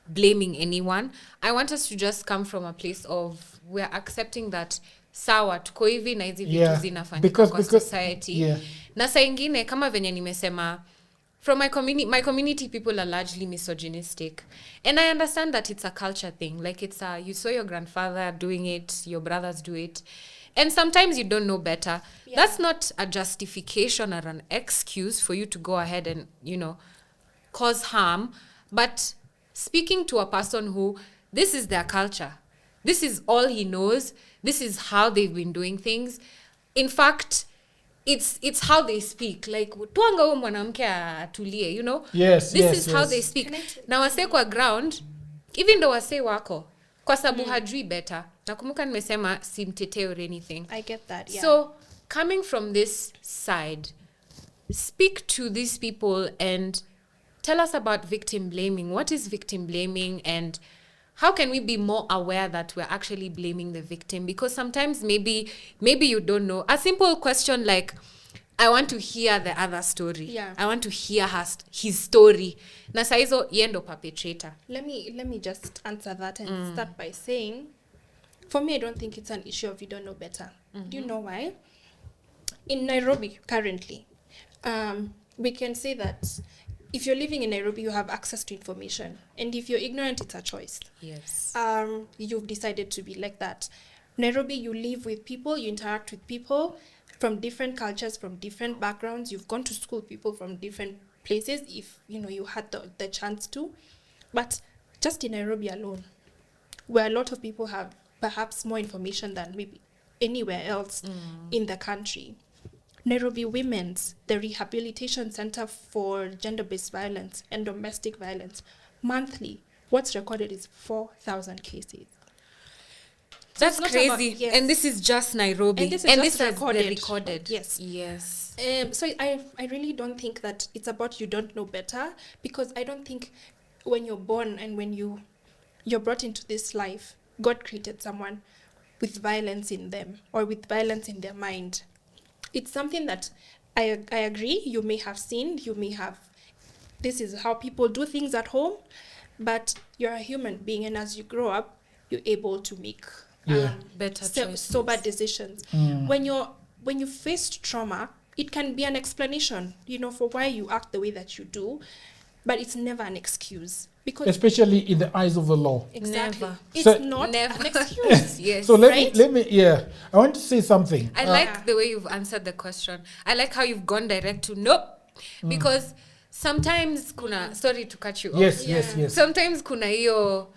blaming anyone. I want us to just come from a place of we're accepting that sawa tuko hivi na hizi vitu zinafanyika kwa society. Na saa ingine kama venye nimesema, from my community people are largely misogynistic, and I understand that it's a culture thing. Like you saw your grandfather doing it, your brothers do it, and sometimes you don't know better. That's not a justification or an excuse for you to go ahead and cause harm. But speaking to a person who this is their culture, this is all he knows, this is how they've been doing things. In fact, it's how they speak. Like tuanga huyo mwanamke atulie, this is how they speak. Na wase kwa ground, even though wase wako kwa sababu hajui better. Nakumbuka nimesema simtetee or anything. I get that, yeah. So coming from this side, speak to these people and tell us about victim blaming. What is victim blaming, and how can we be more aware that we're actually blaming the victim? Because sometimes maybe you don't know. A simple question like, I want to hear the other story. Yeah. I want to hear his story. Na saa hizo yendo perpetrator. Let me just answer that and start by saying, for me, I don't think it's an issue of you don't know better. Do you know why? In Nairobi currently, we can say that if you're living in Nairobi, you have access to information. And if you're ignorant, it's a choice. Yes. You've decided to be like that. Nairobi, you live with people, you interact with people from different cultures, from different backgrounds. You've gone to school with people from different places if, you had the chance to. But just in Nairobi alone, where a lot of people have perhaps more information than maybe anywhere else in the country, Nairobi Women's, the Rehabilitation Center for Gender-Based Violence and Domestic Violence, monthly, what's recorded is 4,000 cases. So that's crazy. And this is just Nairobi. And this is recorded. Yes. Yes. So I really don't think that it's about you don't know better, because I don't think when you're born and when you're brought into this life, God created someone with violence in them or with violence in their mind. It's something that I agree, you may have seen, this is how people do things at home, but you're a human being, and as you grow up, you're able to make better choices, sober decisions. When you face trauma, it can be an explanation, for why you act the way that you do, but it's never an excuse. Because especially in the eyes of the law. Exactly. Never. It's not an excuse. Yes. So let me I want to say something. I like the way you've answered the question. I like how you've gone direct to nope. Because sometimes sorry to cut you off. Yes. Sometimes kuna hiyo,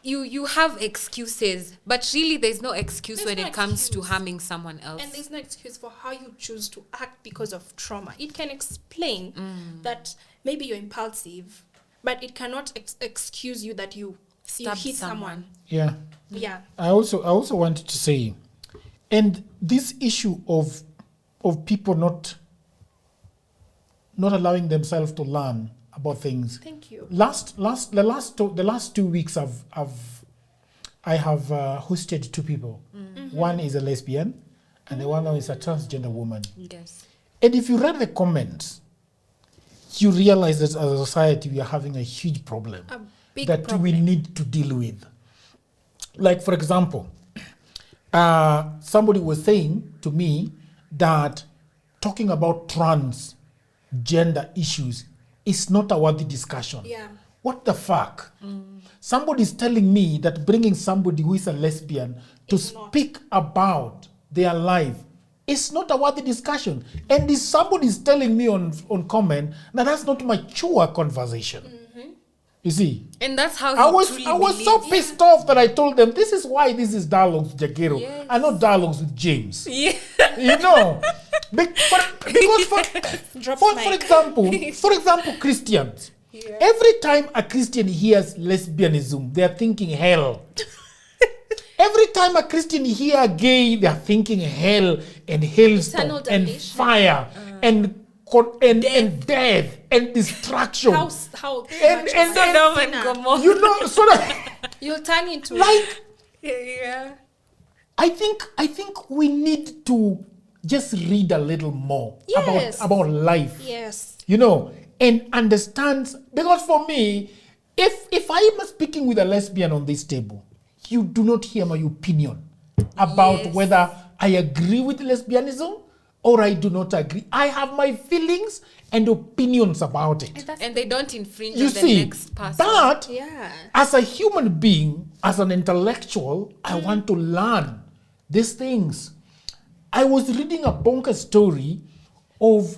you have excuses, but really there's no excuse when it comes to harming someone else. And there's no excuse for how you choose to act because of trauma. It can explain that maybe you're impulsive, but it cannot excuse you that you hit someone. Yeah. I also wanted to say, and this issue of people not allowing themselves to learn about things. Thank you. The last 2 weeks I have hosted two people. One is a lesbian, and the one now is a transgender woman. Yes. And if you read the comments, you realize that as a society we are having a huge problem that we need to deal with. Like, for example, somebody was saying to me that talking about transgender issues is not a worthy discussion. Yeah. What the fuck? Somebody's telling me that bringing somebody who is a lesbian to speak about their life is not a worthy discussion. And if somebody's telling me on comment that that's not mature conversation. You see? And that's how I was so pissed off that I told them this is why this is dialogues with Jagero and not dialogues with James. Yeah. You know? Because for example, Christians. Yeah. Every time a Christian hears lesbianism, they're thinking hell. Every time a Christian hears gay, they're thinking hell and hailstorm and fire and death and destruction. How and you know, so that you'll turn into like yeah. I think we need to just read a little more about life. Yes. You know, and understand, because for me, if I am speaking with a lesbian on this table, you do not hear my opinion about whether I agree with lesbianism or I do not agree. I have my feelings and opinions about it. And they don't infringe on the next person. But as a human being, as an intellectual, I want to learn these things. I was reading a bonkers story of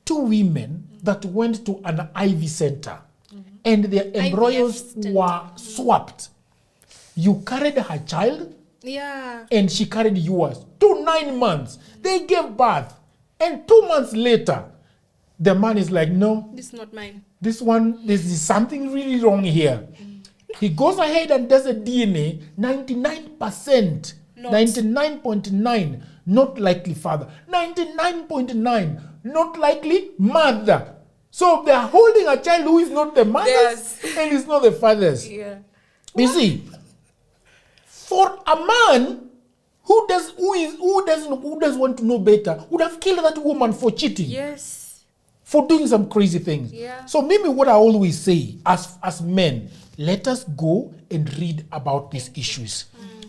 two women that went to an IV center and their embryos were swapped. You carried her child and she carried yours. 9 months. They gave birth. And 2 months later, the man is like, no. This is not mine. This is something really wrong here. He goes ahead and does a DNA, 99%. 99.9, not likely father. 99.9, not likely mother. So they're holding a child who is not the mother's and is not the father's. Yeah. You see, for a man who doesn't want to know better, would have killed that woman for cheating. Yes. For doing some crazy things. Yeah. So maybe what I always say as men, let us go and read about these issues.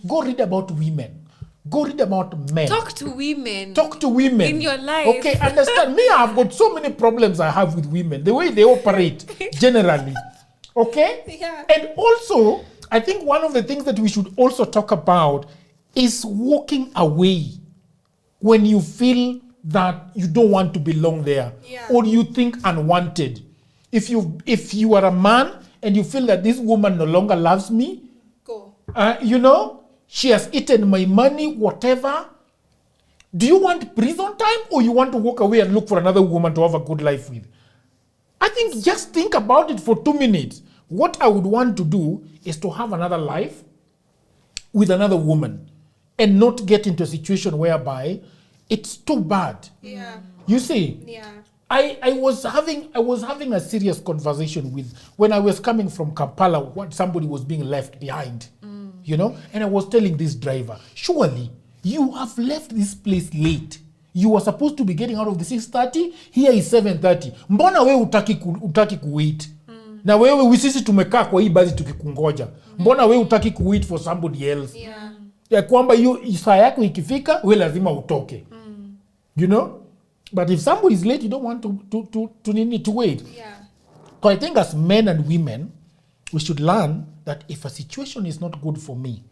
Go read about women. Go read about men. Talk to women. Talk to women. In your life. Okay, understand. Me, I've got so many problems I have with women. The way they operate, generally. Okay? Yeah. And also, I think one of the things that we should also talk about is walking away when you feel that you don't want to belong there. Yeah. Or you think unwanted. If you are a man and you feel that this woman no longer loves me, go. You know, she has eaten my money, whatever. Do you want prison time or you want to walk away and look for another woman to have a good life with? I think just think about it for 2 minutes. What I would want to do is to have another life with another woman and not get into a situation whereby it's too bad. Yeah. You see? Yeah. I was having a serious conversation with, when I was coming from Kampala, what somebody was being left behind, you know, and I was telling this driver, surely you have left this place late. You were supposed to be getting out of the 6:30. Here is 7:30. Mbona wewe utaki kuwait? Na wewe sisi tumekaa kwa hii basi tukikungoja. Mbona wewe utaki kuwait for somebody else? Yeah. Ya kwamba hiyo saa yako ikifika wewe lazima utoke. You know? But if somebody is late, you don't want to need to wait. Yeah. So I think as men and women, we should learn that if a situation is not good for me,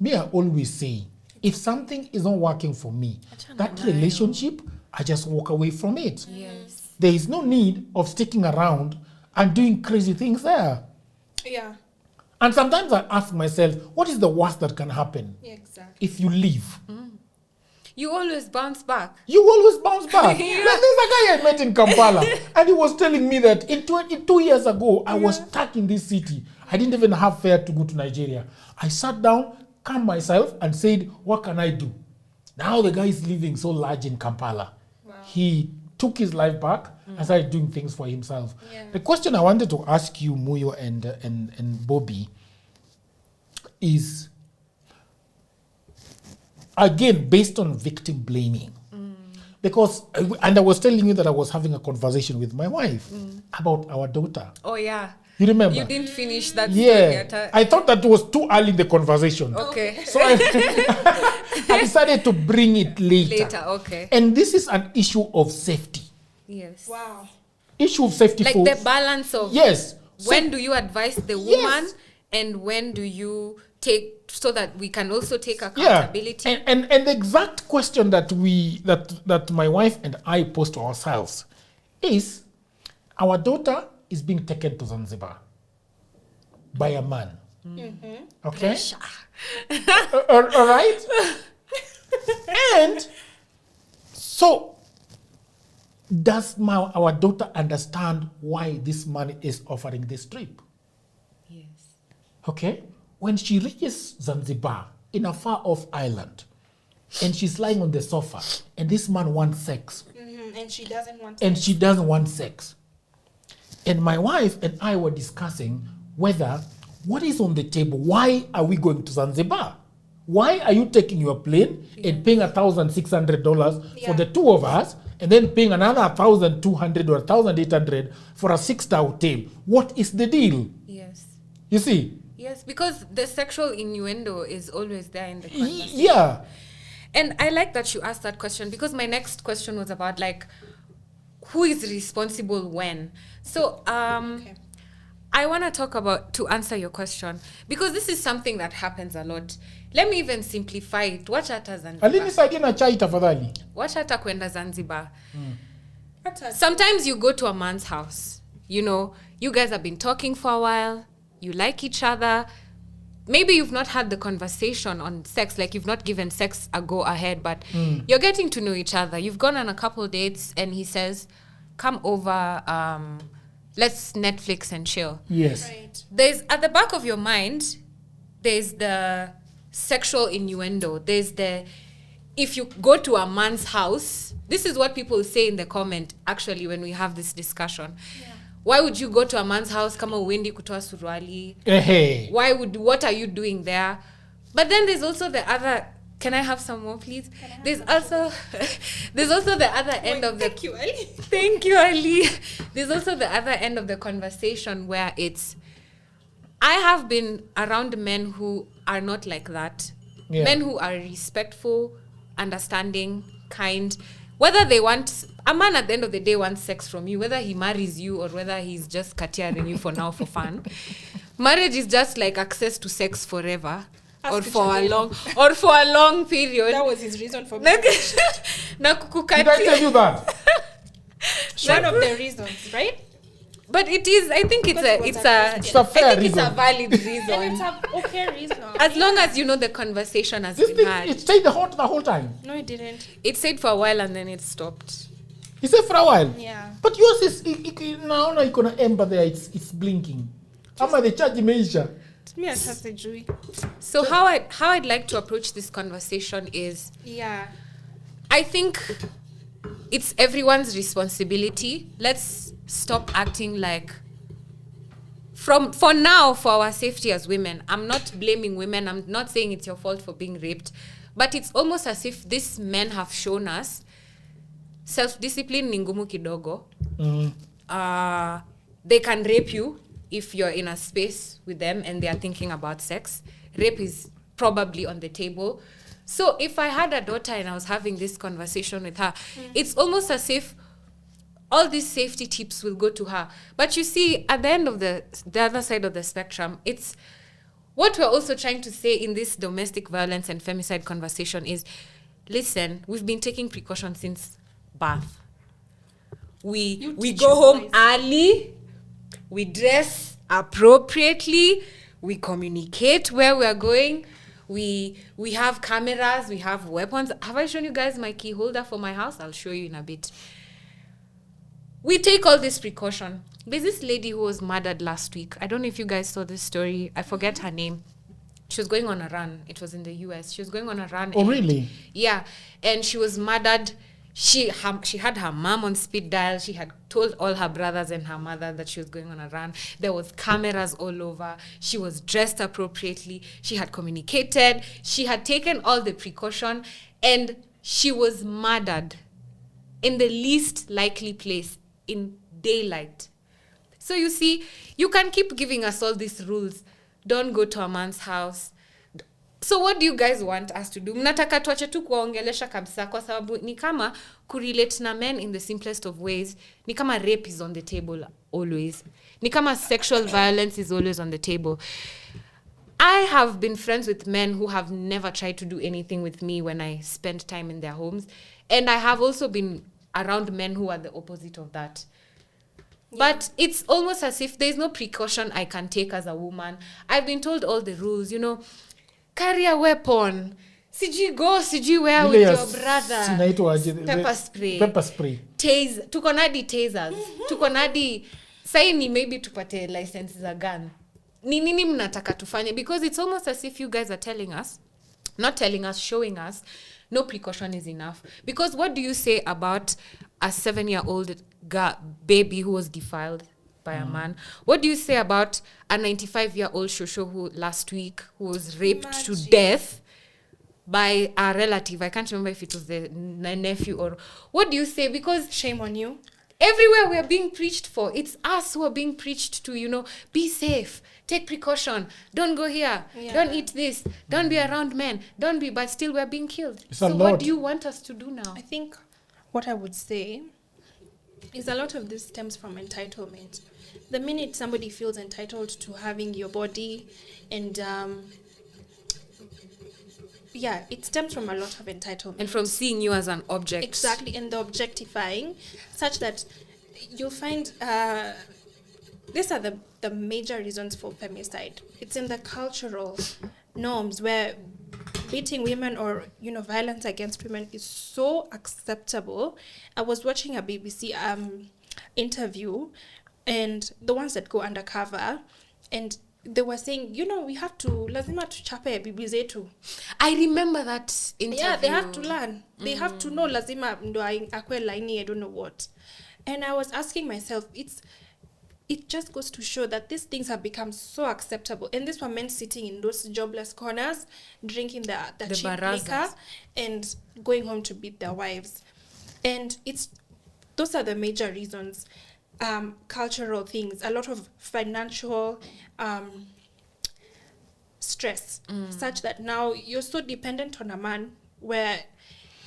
I always say, if something is not working for me, that relationship, I just walk away from it. Yes. There is no need of sticking around and doing crazy things there. Yeah. And sometimes I ask myself, what is the worst that can happen if you leave? You always bounce back. You always bounce back. Like there's a guy I met in Kampala, and he was telling me that in 2 years ago, I was stuck in this city. I didn't even have fare to go to Nigeria. I sat down, calmed myself, and said, what can I do? Now the guy is living so large in Kampala. Wow. He took his life back and started doing things for himself. Yeah. The question I wanted to ask you, Muyu and Bobbie, is again, based on victim blaming. Because, and I was telling you that I was having a conversation with my wife about our daughter. Oh, yeah. You remember? You didn't finish that story yet. I thought that was too early in the conversation. Okay. So I decided to bring it later. Later, okay. And this is an issue of safety. Yes. Wow. Issue of safety. Like the balance of when do you advise the woman and when do you take, so that we can also take accountability. Yeah. And the exact question that that my wife and I pose to ourselves is, our daughter is being taken to Zanzibar by a man. Okay? All right? And so, does our daughter understand why this man is offering this trip? Yes. Okay? When she reaches Zanzibar, in a far-off island, and she's lying on the sofa, and this man wants sex. And she doesn't want And she doesn't want sex. And my wife and I were discussing whether, what is on the table? Why are we going to Zanzibar? Why are you taking your plane and paying $1,600 for the two of us, and then paying another $1,200 or $1,800 for a 6-star hotel? What is the deal? Yes. You see? Yes, because the sexual innuendo is always there in the conversation. Yeah. And I like that you asked that question, because my next question was about, like, who is responsible when? So I want to talk about, to answer your question, because this is something that happens a lot. Let me even simplify it. Wacha hata Zanzibar. Alinisaidia na chai tafadhali. Wacha hata kwenda Zanzibar. Sometimes you go to a man's house. You know, you guys have been talking for a while. You like each other. Maybe you've not had the conversation on sex, like you've not given sex a go ahead, but you're getting to know each other. You've gone on a couple dates and he says, come over, let's Netflix and chill. Yes. Right. There's, at the back of your mind, there's the sexual innuendo. There's the, if you go to a man's house, this is what people say in the comment, actually, when we have this discussion. Yeah. Why would you go to a man's house kama uendi kutoa suruali? Hey. What are you doing there? But then there's also the other, can I have some more, please? There's also the other end of the... Thank you, Ali. Thank you, Ali. There's also the other end of the conversation where it's, I have been around men who are not like that. Yeah. Men who are respectful, understanding, kind. Whether they want, a man at the end of the day wants sex from you, whether he marries you or whether he's just katiaring you for now for fun. Marriage is just like access to sex forever. Or for a long period. That was his reason for marriage. Did I tell you that? One of the reasons, right? But it is, I think it's a fair reason. It's a valid reason. And it's a okay reason. As long as you know the conversation has been had. It stayed the whole time. No, it didn't. It stayed for a while and then it stopped. It stayed for a while? Yeah. But yours is, now you're going to ember there, it's blinking. Ama the charge imeisha. So how I'd like to approach this conversation is, I think it's everyone's responsibility. Let's stop acting like, for now, for our safety as women, I'm not blaming women. I'm not saying it's your fault for being raped, but it's almost as if these men have shown us self-discipline ni ngumu kidogo. They can rape you if you're in a space with them and they are thinking about sex. Rape is probably on the table. So if I had a daughter and I was having this conversation with her, it's almost as if all these safety tips will go to her. But you see, at the end of the other side of the spectrum, it's what we're also trying to say in this domestic violence and femicide conversation is, listen, we've been taking precautions since birth. We go home early, we dress appropriately, we communicate where we are going, we have cameras, we have weapons. Have I shown you guys my key holder for my house? I'll show you in a bit. We take all this precaution. There's this lady who was murdered last week. I don't know if you guys saw this story. I forget her name. She was going on a run. It was in the US. She was going on a run. Oh, really? Yeah. And she was murdered She had her mom on speed dial. She had told all her brothers and her mother that she was going on a run. There was cameras all over. She was dressed appropriately. She had communicated. She had taken all the precaution, and she was murdered in the least likely place in daylight. So you see, you can keep giving us all these rules. Don't go to a man's house. So what do you guys want us to do? Mnataka tuache tu kuwaongelesha kabisa kwa sababu ni kama kurelate na men in the simplest of ways. Ni kama rape is on the table always. Ni kama sexual violence is always on the table. I have been friends with men who have never tried to do anything with me when I spend time in their homes. And I have also been around men who are the opposite of that. Yeah. But it's almost as if there's no precaution I can take as a woman. I've been told all the rules, you know, carry a weapon. Sijui where with your brother. Pepper spray. Tase. Tuko nadi tasers. Tuko nadi saini maybe tupate licenses a gun. Ni nini mnataka tufanye? Because it's almost as if you guys are telling us, not telling us, showing us, no precaution is enough. Because what do you say about a 7-year-old baby who was defiled by a man? What do you say about a 95-year-old shosho who last week who was raped to death by a relative? I can't remember if it was the nephew or... What do you say? Because... Shame on you. Everywhere we are being preached for. It's us who are being preached to, you know, be safe, take precaution, don't go here, don't eat this, don't be around men, don't be... But still we're being killed. So what do you want us to do now? I think what I would say is a lot of this stems from entitlement. The minute somebody feels entitled to having your body and it stems from a lot of entitlement. And from seeing you as an object. Exactly, and the objectifying, such that you'll find these are the major reasons for femicide. It's in the cultural norms where beating women or, you know, violence against women is so acceptable. I was watching a BBC interview, and the ones that go undercover, and they were saying, you know, we have to lazima tuchape bibi zetu. I remember that interview. Yeah, they have to learn. They have to know lazima ndo akwe laini, I don't know what. And I was asking myself, it just goes to show that these things have become so acceptable. And these were men sitting in those jobless corners, drinking the cheap liquor and going home to beat their wives. And those are the major reasons. Cultural things, a lot of financial stress, such that now you're so dependent on a man where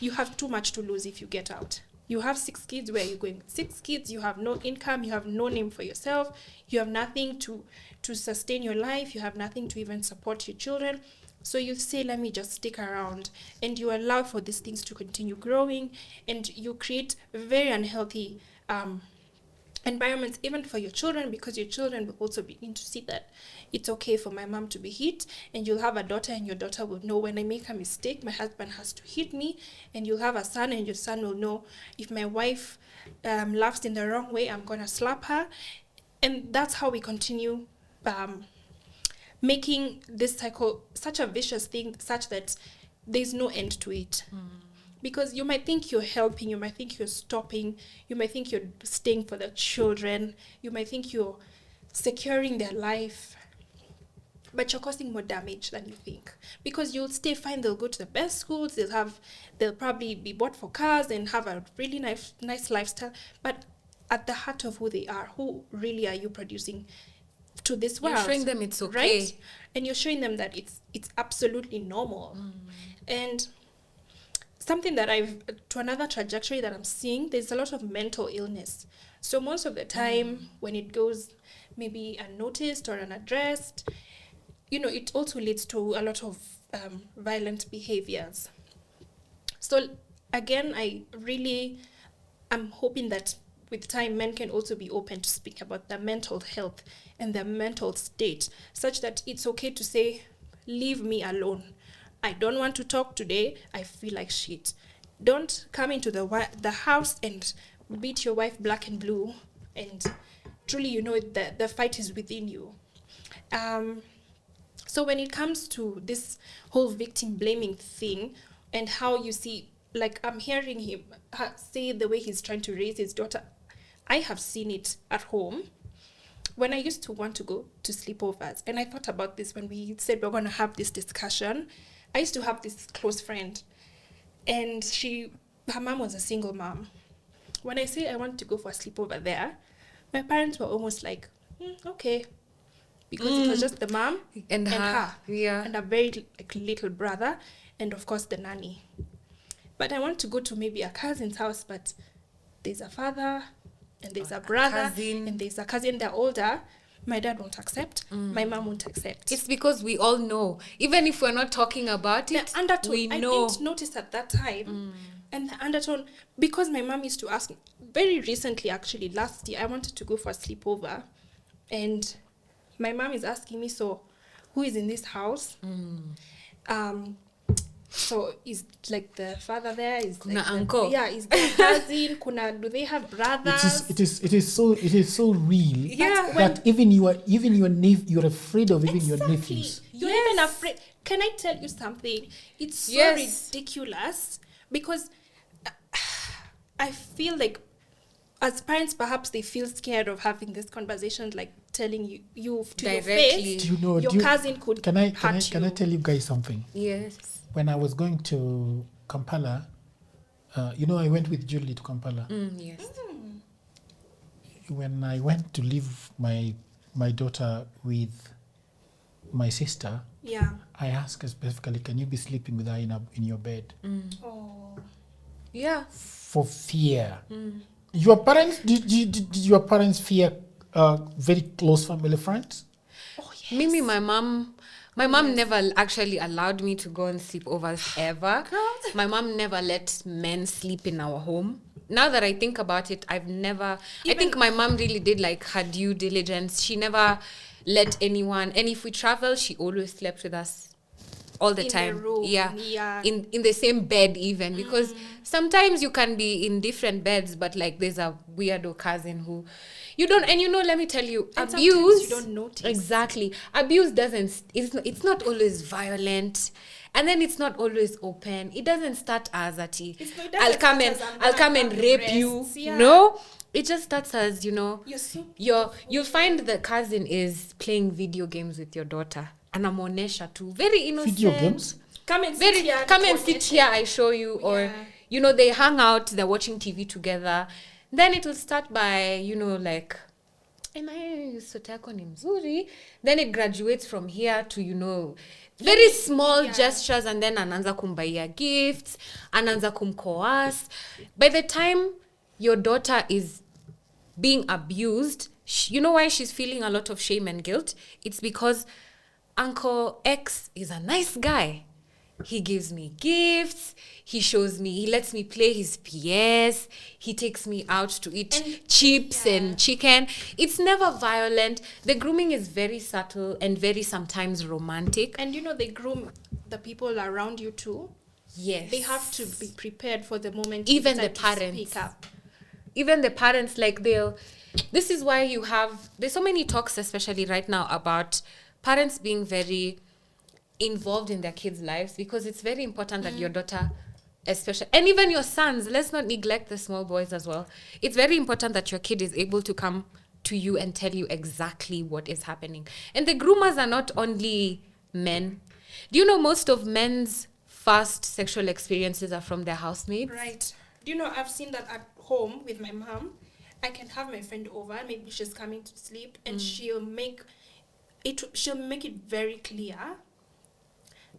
you have too much to lose if you get out. You have 6 kids, where you're going 6 kids, you have no income, you have no name for yourself, you have nothing to sustain your life, you have nothing to even support your children. So you say, let me just stick around, and you allow for these things to continue growing, and you create very unhealthy environments even for your children, because your children will also begin to see that it's okay for my mom to be hit, and you'll have a daughter, and your daughter will know, when I make a mistake, my husband has to hit me. And you'll have a son, and your son will know, if my wife laughs in the wrong way, I'm gonna slap her. And that's how we continue making this cycle such a vicious thing, such that there's no end to it. Because you might think you're helping, you might think you're stopping, you might think you're staying for the children, you might think you're securing their life, but you're causing more damage than you think. Because you'll stay fine, they'll go to the best schools, they'll probably be bought for cars and have a really nice lifestyle, but at the heart of who they are, who really are you producing to this world? You're showing them it's okay. Right? And you're showing them that it's absolutely normal. And something that to another trajectory that I'm seeing, there's a lot of mental illness. So most of the time, when it goes maybe unnoticed or unaddressed, you know, it also leads to a lot of violent behaviors. So again, I'm hoping that with time, men can also be open to speak about their mental health and their mental state, such that it's okay to say, leave me alone. I don't want to talk today. I feel like shit. Don't come into the house and beat your wife black and blue. And truly, you know that the fight is within you. So when it comes to this whole victim blaming thing, and how you see like I'm hearing him say the way he's trying to raise his daughter. I have seen it at home. When I used to want to go to sleepovers, and I thought about this when we said we're going to have this discussion, I used to have this close friend, and her mom was a single mom. When I say I want to go for a sleepover there, my parents were almost like, okay, because it was just the mom and her, and a very little brother, and of course the nanny. But I want to go to maybe a cousin's house, but there's a father, and there's a brother, and there's a cousin. They're older. My dad won't accept. My mom won't accept. It's because we all know, even if we're not talking about it, the undertone, we know. I didn't notice at that time. And the undertone, because my mom used to ask me, very recently, actually, last year, I wanted to go for a sleepover. And my mom is asking me, so who is in this house? So is like the father there? Is Kuna like uncle? Is there cousin? Do they have brothers? It is so real. Yeah. That even your you're afraid of even your nephews. You're even afraid. Can I tell you something? It's so ridiculous because I feel like as parents, perhaps they feel scared of having this conversation, like telling you to directly. Your face, your cousin could Can I tell you guys something? Yes. When I was going to Kampala, I went with Julie to Kampala. Yes. When I went to leave my daughter with my sister, I asked her specifically, can you be sleeping with her in your bed? Oh. Yeah. For fear. Your parents, did your parents fear very close family friends? Oh, yes. Mimi, my mom never actually allowed me to go on sleepovers ever. Girls. My mom never let men sleep in our home. Now that I think about it, I think my mom really did like her due diligence. She never let anyone, and if we travel, she always slept with us all the time. The room, in the same bed even, because sometimes you can be in different beds, but like there's a weirdo cousin who you don't, and let me tell you, and abuse, you don't notice. Exactly. Abuse it's not always violent, and then it's not always open. It doesn't start as I'll come and rape you. No, it just starts as you'll find the cousin is playing video games with your daughter. Anamuonesha too. Very innocent. Video games? Come and sit here, I show you. Or, they hang out, they're watching TV together. Then it will start by, like, then it graduates from here to, very small gestures, and then ananza kumbaia gifts, ananza kumcoerce. By the time your daughter is being abused, you know why she's feeling a lot of shame and guilt? It's because Uncle X is a nice guy. He gives me gifts. He lets me play his PS. He takes me out to eat chips and chicken. It's never violent. The grooming is very subtle and very sometimes romantic. And they groom the people around you too. Yes. They have to be prepared for the moment. Even the parents. Speak up. Even the parents, like this is why there's so many talks, especially right now, about parents being very involved in their kids' lives, because it's very important that your daughter, especially, and even your sons, let's not neglect the small boys as well. It's very important that your kid is able to come to you and tell you exactly what is happening. And the groomers are not only men. Do you know most of men's first sexual experiences are from their housemates? Right. Do you know, I've seen that at home with my mom. I can have my friend over, maybe she's coming to sleep, and she'll make it very clear.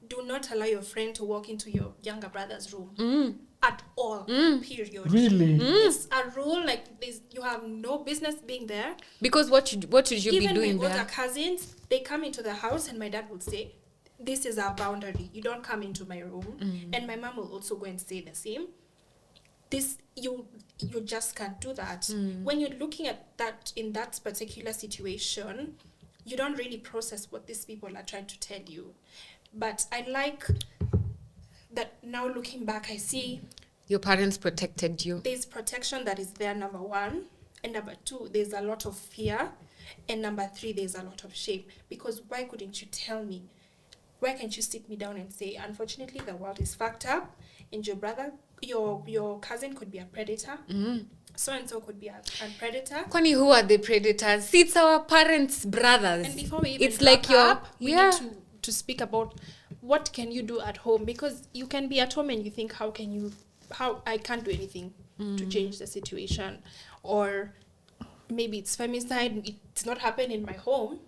Do not allow your friend to walk into your younger brother's room at all. Period. Really? It's a rule. Like this, you have no business being there. Because what should you be doing there? Even my older cousins, they come into the house, and my dad will say, "This is our boundary. You don't come into my room." And my mom will also go and say the same. You just can't do that. When you're looking at that in that particular situation, you don't really process what these people are trying to tell you. But I like that now looking back, I see your parents protected you. There's protection that is there, number one. And number two, there's a lot of fear. And number three, there's a lot of shame. Because why couldn't you tell me? Why can't you sit me down and say, unfortunately, the world is fucked up, and your brother your cousin could be a predator. So and so could be a predator. Kwani, who are the predators? See, it's our parents' brothers. And before we even it's like we need to speak about what can you do at home, because you can be at home and you think, how I can't do anything to change the situation, or maybe it's femicide, it's not happening in my home,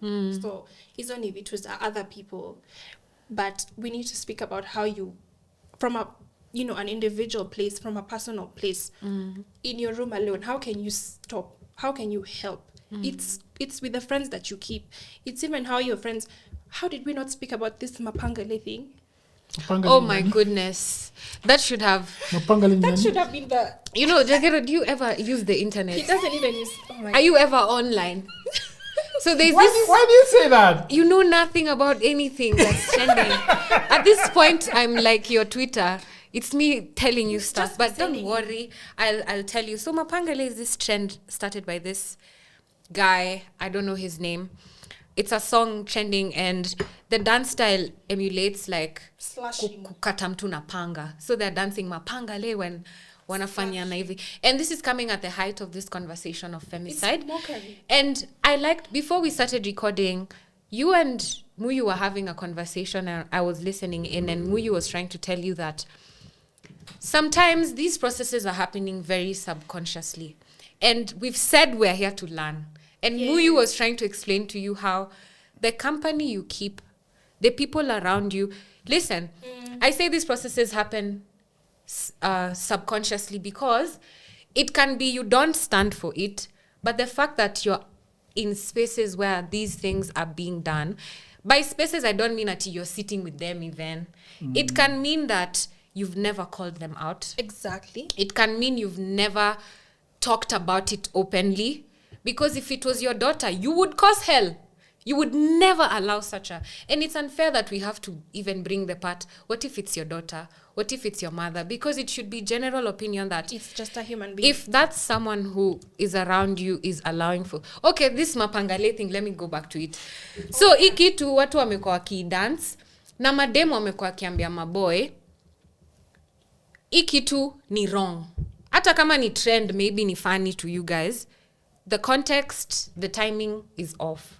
so it's only if it was other people. But we need to speak about how you, from a an individual place, from a personal place, in your room alone, how can you stop? How can you help? It's with the friends that you keep. It's even how your friends. How did we not speak about this mapangale thing? Oh my goodness, that should have been the. Jagero, do you ever use the internet? He doesn't even use. Are you ever online? So there's why do you say that? You know nothing about anything that's trending. At this point, I'm like your Twitter. It's me telling you stuff, but don't worry. I'll tell you. So mapangale is this trend started by this guy. I don't know his name. It's a song trending, and the dance style emulates like kukata mtu na panga. So they're dancing mapangale when wanafanyana hivi. And this is coming at the height of this conversation of femicide. And I liked, before we started recording, you and Muyu were having a conversation, and I was listening in, and Muyu was trying to tell you that sometimes these processes are happening very subconsciously. And we've said we're here to learn. And Muyu was trying to explain to you how the company you keep, the people around you, listen, I say these processes happen subconsciously because it can be you don't stand for it, but the fact that you're in spaces where these things are being done, by spaces I don't mean that you're sitting with them even. It can mean that you've never called them out. Exactly. It can mean you've never talked about it openly. Because if it was your daughter, you would cause hell. You would never allow such a... And it's unfair that we have to even bring the part, what if it's your daughter? What if it's your mother? Because it should be general opinion that... It's just a human being. If that's someone who is around you is allowing for... Okay, this mapangale thing, let me go back to it. So, ikitu watu wamekuwa ki-dance, na mademu wamekuwa kiambia maboy, ikitu ni wrong. Hata kama ni trend, maybe ni funny to you guys, the context, the timing is off.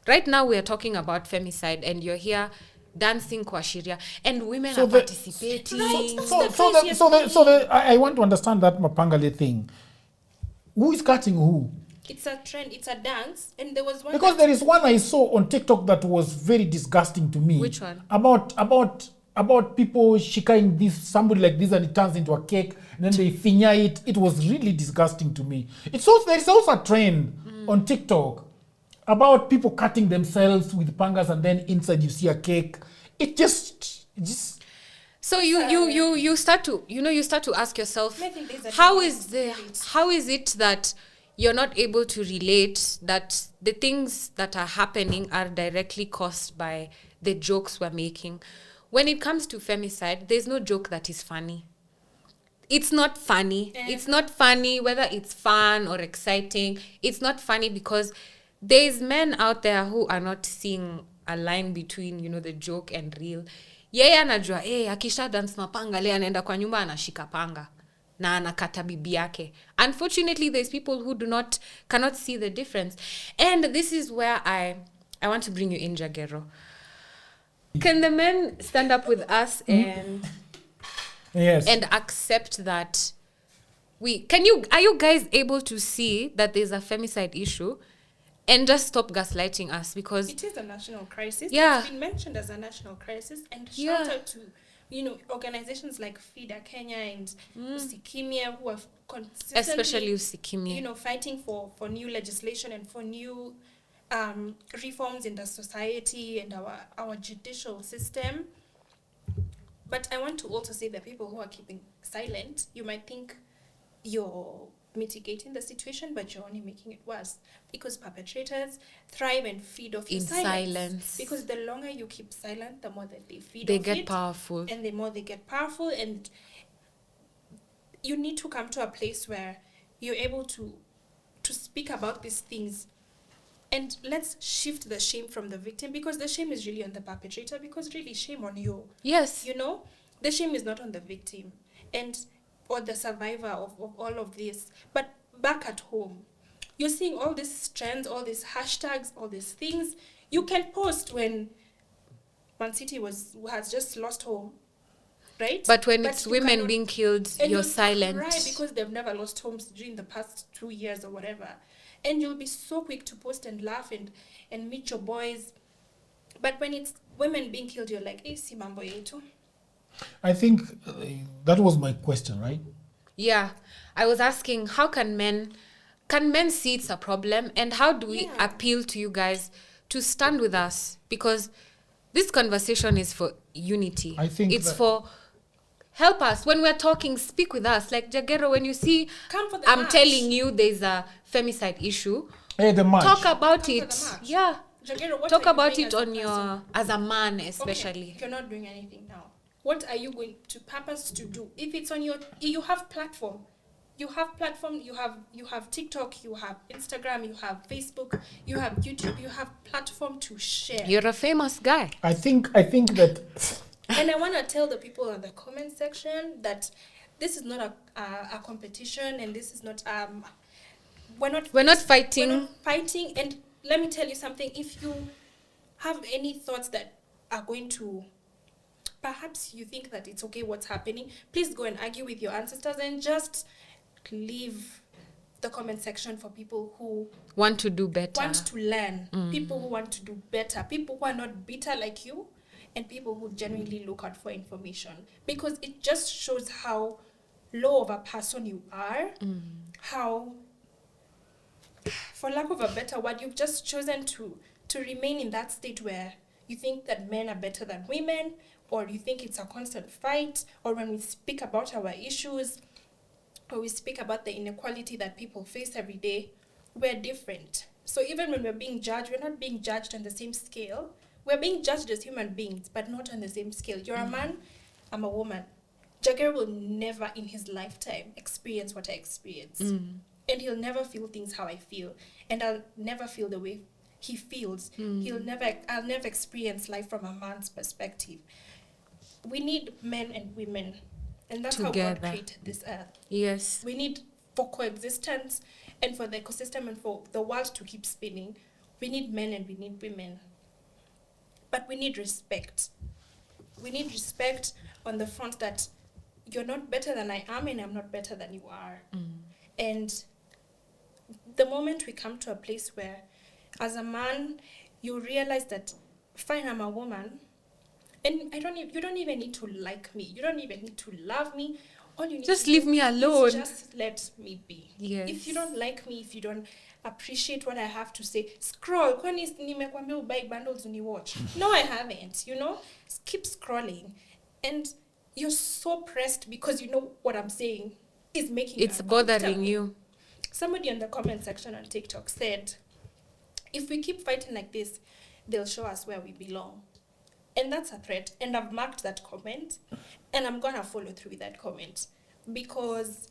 Right now we are talking about femicide, and you're here dancing kwa sheria, and women are participating. I want to understand that mapangale thing. Who is cutting who? It's a trend. It's a dance, and there was one. Because there is one I saw on TikTok that was very disgusting to me. Which one? About people shikaing this, somebody like this, and it turns into a cake, and then they finya it. It was really disgusting to me. There is also a trend on TikTok about people cutting themselves with pangas, and then inside you see a cake. It just. So you start to ask yourself, how is it that you're not able to relate that the things that are happening are directly caused by the jokes we're making? When it comes to femicide, there's no joke that is funny. It's not funny. It's not funny whether it's fun or exciting. It's not funny because there's men out there who are not seeing a line between, the joke and real. Yeye anajua, akisha dance mapanga le anaenda kwa nyumba anashika panga na anakata bibi yake. Unfortunately, there's people who cannot see the difference. And this is where I want to bring you in, Jagero. Can the men stand up with us and accept that are you guys able to see that there's a femicide issue and just stop gaslighting us? Because it is a national crisis. Yeah. It's been mentioned as a national crisis, and shout out to organizations like FIDA Kenya and Usikimia, who have consistently, especially Usikimia, fighting for new legislation and for new reforms in the society and our judicial system. But I want to also say that people who are keeping silent, you might think you're mitigating the situation, but you're only making it worse, because perpetrators thrive and feed off your silence. Because the longer you keep silent, the more that they feed off it. They get powerful. And the more they get powerful, and you need to come to a place where you're able to speak about these things. And let's shift the shame from the victim, because the shame is really on the perpetrator, because really shame on you. Yes. The shame is not on the victim. And or the survivor of all of this. But back at home, you're seeing all these trends, all these hashtags, all these things. You can post when Man City has just lost home, right? But when it's women being killed, you're silent. Right, because they've never lost homes during the past 2 years or whatever. And you'll be so quick to post and laugh and meet your boys. But when it's women being killed, you're like, hey, si mambo yetu. I think that was my question, right? Yeah. I was asking, how can men see it's a problem? And how do we appeal to you guys to stand with us? Because this conversation is for unity. I think it's for help us. When we're talking, speak with us. Like Jagero, when you see, I'm march. telling you there's a femicide issue. Hey, the march. Talk about it. Yeah. Jagero, talk about it on your, as a man especially. Okay, you're not doing anything now. What are you going to purpose to do? If it's on you have platform. You have platform, you have TikTok, you have Instagram, you have Facebook, you have YouTube, you have platform to share. You're a famous guy. I think that. And I want to tell the people in the comment section that this is not a competition, and this is not we're not fighting. We're not fighting. And let me tell you something. If you have any thoughts that are going to, perhaps you think that it's okay what's happening, please go and argue with your ancestors and just leave the comment section for people who want to do better, want to learn, people who want to do better, people who are not bitter like you, and people who genuinely look out for information, because it just shows how low of a person you are, how, for lack of a better word, you've just chosen to remain in that state where you think that men are better than women, or you think it's a constant fight, or when we speak about our issues, or we speak about the inequality that people face every day, we're different. So even when we're being judged, we're not being judged on the same scale. We're being judged as human beings, but not on the same scale. You're a man, I'm a woman. Jagger will never in his lifetime experience what I experience. And he'll never feel things how I feel. And I'll never feel the way he feels. I'll never experience life from a man's perspective. We need men and women. And that's together. How God created this earth. Yes. We need, for coexistence and for the ecosystem and for the world to keep spinning, we need men and we need women. But we need respect. We need respect on the front that you're not better than I am and I'm not better than you are. And the moment we come to a place where, as a man, you realize that, fine, I'm a woman, and you don't even need to like me. You don't even need to love me. All you need just to leave do me alone. is just let me be. Yes. If you don't like me, if you don't appreciate what I have to say, scroll. Kwani nimekwambia ubuy bundles when you watch? No, I haven't. Keep scrolling, and you're so pressed because you know what I'm saying is making it's bothering you. Somebody in the comment section on TikTok said, if we keep fighting like this, they'll show us where we belong. And that's a threat. And I've marked that comment. And I'm going to follow through with that comment. Because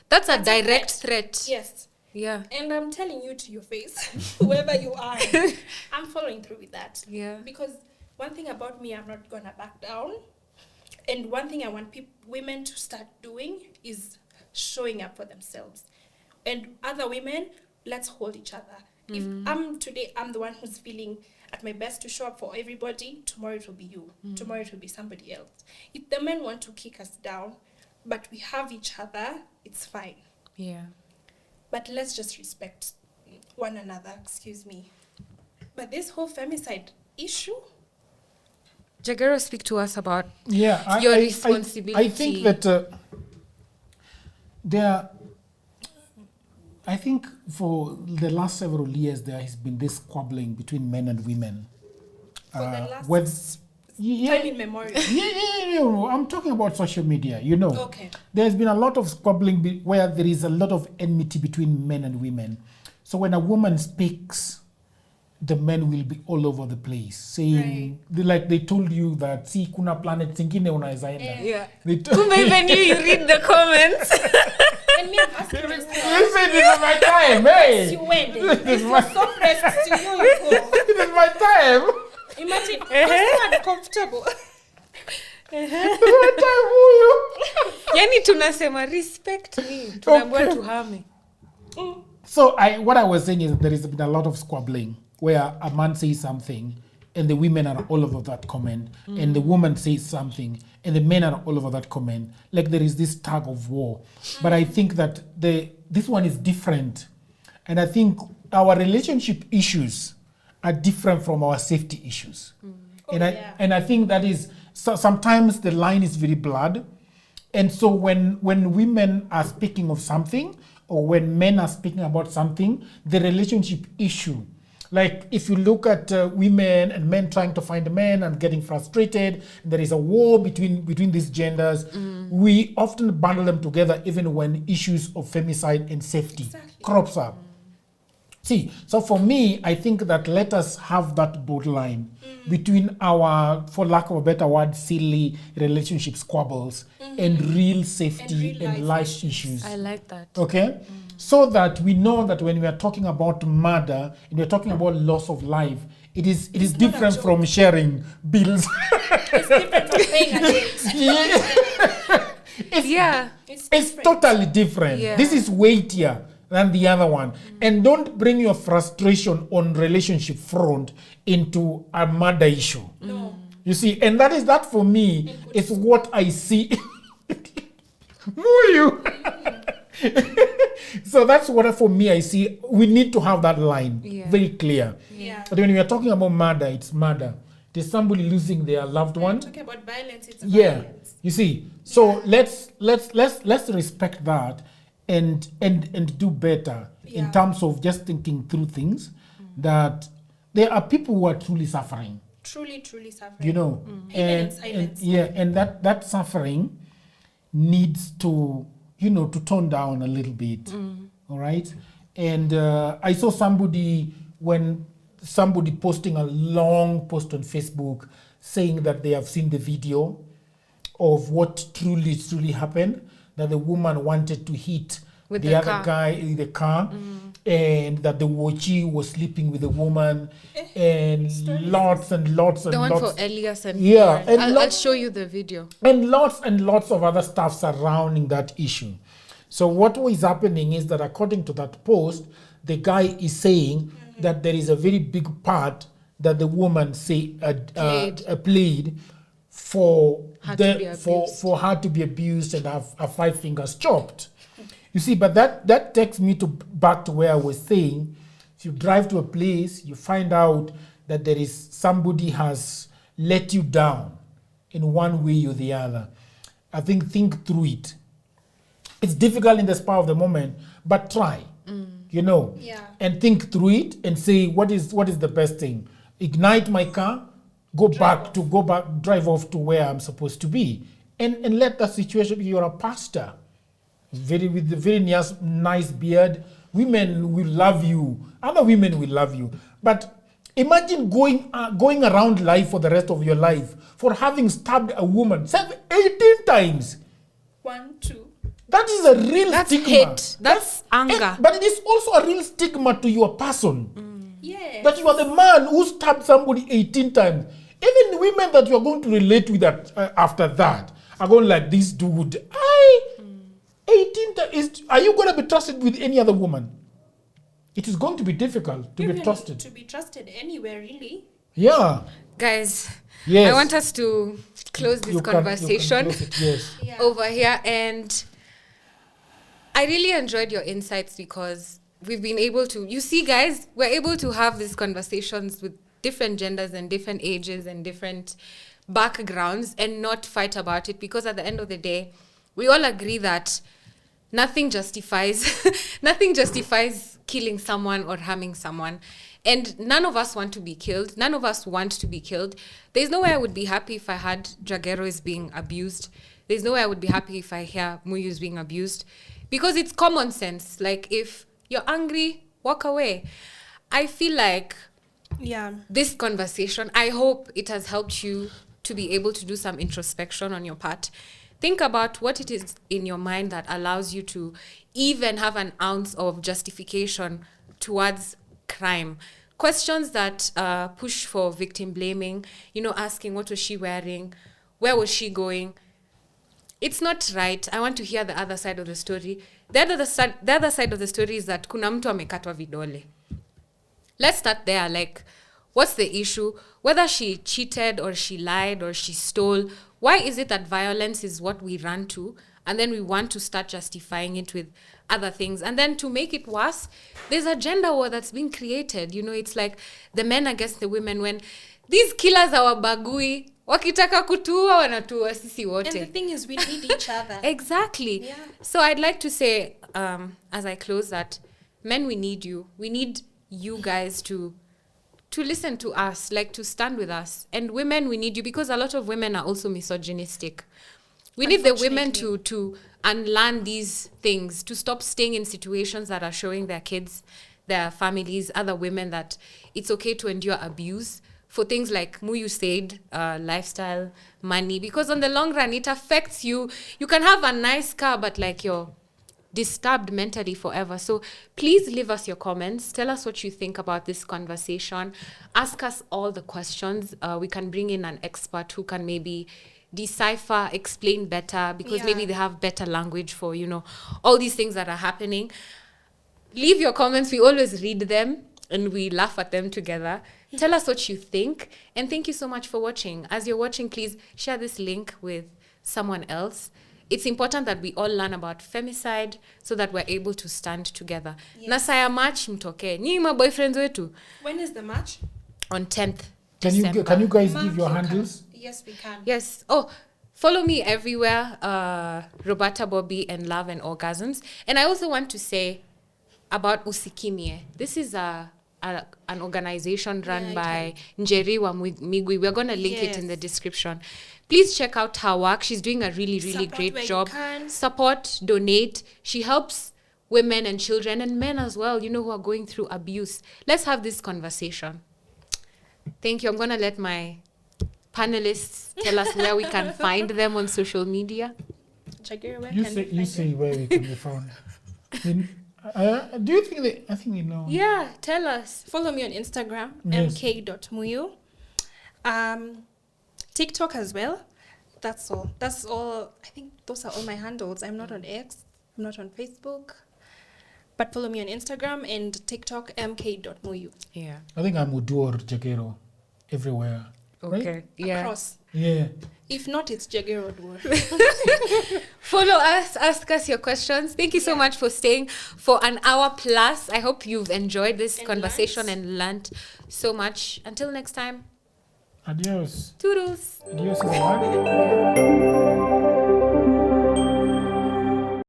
that's a direct threat. Yes. Yeah. And I'm telling you to your face, whoever you are, I'm following through with that. Yeah. Because one thing about me, I'm not going to back down. And one thing I want women to start doing is showing up for themselves. And other women, let's hold each other. If I'm the one who's feeling at my best to show up for everybody, tomorrow it will be you. Tomorrow it will be somebody else. If the men want to kick us down, but we have each other, it's fine. Yeah. But let's just respect one another, excuse me. But this whole femicide issue, Jagero, speak to us about your responsibility. I think that I think for the last several years there has been this squabbling between men and women. For the last time in memory. I'm talking about social media, Okay. There's been a lot of squabbling where there is a lot of enmity between men and women. So when a woman speaks, the men will be all over the place saying, like they told you that, see, kuna planet zingine unaweza enda. Yeah. Even you read the comments. And me, I'm asking myself. Listen, this is my time, hey. You went. If you're so pressed to you go. It is my time. Imagine, I'm so uncomfortable. It's my time, Muyu. Yani tunasema respect me. Tunaambiwa tuhame. So what I was saying is there has been a lot of squabbling where a man says something and the women are all over that comment, and the woman says something and the men are all over that comment. Like there is this tug of war. But I think that this one is different. And I think our relationship issues are different from our safety issues. And I think that is, sometimes the line is very blurred. And so when women are speaking of something, or when men are speaking about something, the relationship issue, like if you look at women and men trying to find a man and getting frustrated, there is a war between these genders. We often bundle them together even when issues of femicide and safety crops up. See, so for me, I think that let us have that borderline between our, for lack of a better word, silly relationship squabbles and real safety and life issues. I like that. Okay? So that we know that when we are talking about murder and we're talking about loss of life, it is different from sharing bills. It's different from paying a date. It's totally different. Yeah. This is weightier than the other one. And don't bring your frustration on relationship front into a murder issue. No. You see, and that for me is what I see. Muyu. So that's what for me I see. We need to have that line very clear. Yeah. But when we are talking about murder, it's murder. There's somebody losing their loved one. Talking about violence, it's violence. You see. So let's respect that and do better in terms of just thinking through things. That there are people who are truly suffering. Truly suffering. You know, and that suffering needs to, to tone down a little bit. All right. And I saw somebody posting a long post on Facebook saying that they have seen the video of what truly happened, that the woman wanted to hit with the other guy in the car, and that the Wochi was sleeping with the woman, and lots and lots the one for Elias and I'll show you the video. And lots of other stuff surrounding that issue. So what is happening is that according to that post, the guy is saying that there is a very big part that the woman played for her to be abused and have her 5 fingers chopped. You see, but that takes me back to where I was saying, if you drive to a place, you find out that there is somebody has let you down in one way or the other. I think through it. It's difficult in the spur of the moment, but try, and think through it and say, what is the best thing? Ignite my car, drive off to where I'm supposed to be, and let the situation be. You're a pastor, with a very nice beard. Women will love you. Other women will love you. But imagine going around life for the rest of your life for having stabbed a woman 18 times. 1, 2. That is a real stigma. Hate. That's anger. But it is also a real stigma to your person. Yes. That you are the man who stabbed somebody 18 times. Even women that you are going to relate with after that are going like, this dude, 18 times. Are you going to be trusted with any other woman? It is going to be difficult to be trusted. To be trusted anywhere, really. Yeah. Guys, yes. I want us to close this conversation over here. And I really enjoyed your insights because we've been able to, you see, guys, we're able to have these conversations with different genders and different ages and different backgrounds and not fight about it, because at the end of the day, we all agree that nothing justifies killing someone or harming someone. And none of us want to be killed. None of us want to be killed. There's no way I would be happy if I had Jagero is being abused. There's no way I would be happy if I hear Muyu is being abused. Because it's common sense. Like, if you're angry, walk away. I feel like this conversation, I hope it has helped you to be able to do some introspection on your part. Think about what it is in your mind that allows you to even have an ounce of justification towards crime. Questions that push for victim blaming, asking what was she wearing, where was she going. it's not right. I want to hear the other side of the story. The other side of the story is that kuna mtu amekatwa vidole. Let's start there. Like, what's the issue? Whether she cheated or she lied or she stole, why is it that violence is what we run to? And then we want to start justifying it with other things. And then to make it worse, there's a gender war that's being created. You know, it's like the men against the women. When these killers are wabagui, wakitaka kutua wanatua sisi wote. And the thing is, we need each other. Exactly. Yeah. So I'd like to say, as I close, that men, we need you. We need you guys to listen to us, like to stand with us. And women, we need you, because a lot of women are also misogynistic. We need the women to unlearn these things, to stop staying in situations that are showing their kids, their families, other women, that it's okay to endure abuse for things like Muyu said, lifestyle, money, because on the long run, it affects you. You can have a nice car, but like you're disturbed mentally forever. So please leave us your comments. Tell us what you think about this conversation. Ask us all the questions. We can bring in an expert who can maybe decipher, explain better, because maybe they have better language for, you know, all these things that are happening. Leave your comments. We always read them and we laugh at them together. Tell us what you think. And thank you so much for watching. As you're watching, please share this link with someone else. It's important that we all learn about femicide so that we're able to stand together. Yes. Na saya march mtoke. Ni ma boyfriends wetu. When is the march? On 10th. Can you guys give your handles? Yes, we can. Yes. Oh, follow me everywhere. Roberta Bobbie and Love and Orgasms. And I also want to say about Usikimie. This is an organization run by Jagero Migui. We're going to link it in the description. Please check out her work. She's doing a really, really great job. Support, donate. She helps women and children and men as well, you know, who are going through abuse. Let's have this conversation. Thank you. I'm going to let my panelists tell us where we can find them on social media. Jagero, where you say where we can be found. Do you think I think we know. Yeah, tell us. Follow me on Instagram, mk.muyu. TikTok as well. That's all. I think those are all my handles. I'm not on X. I'm not on Facebook. But follow me on Instagram and TikTok, mk.muyu. Yeah. I think I'm Udur Jagero everywhere. Okay. Right? Yeah. Across. Yeah. If not, it's Jagero. Follow us, ask us your questions. Thank you so much for staying for an hour plus. I hope you've enjoyed this conversation and learned so much. Until next time. Adios. Toodles. Adios is a word.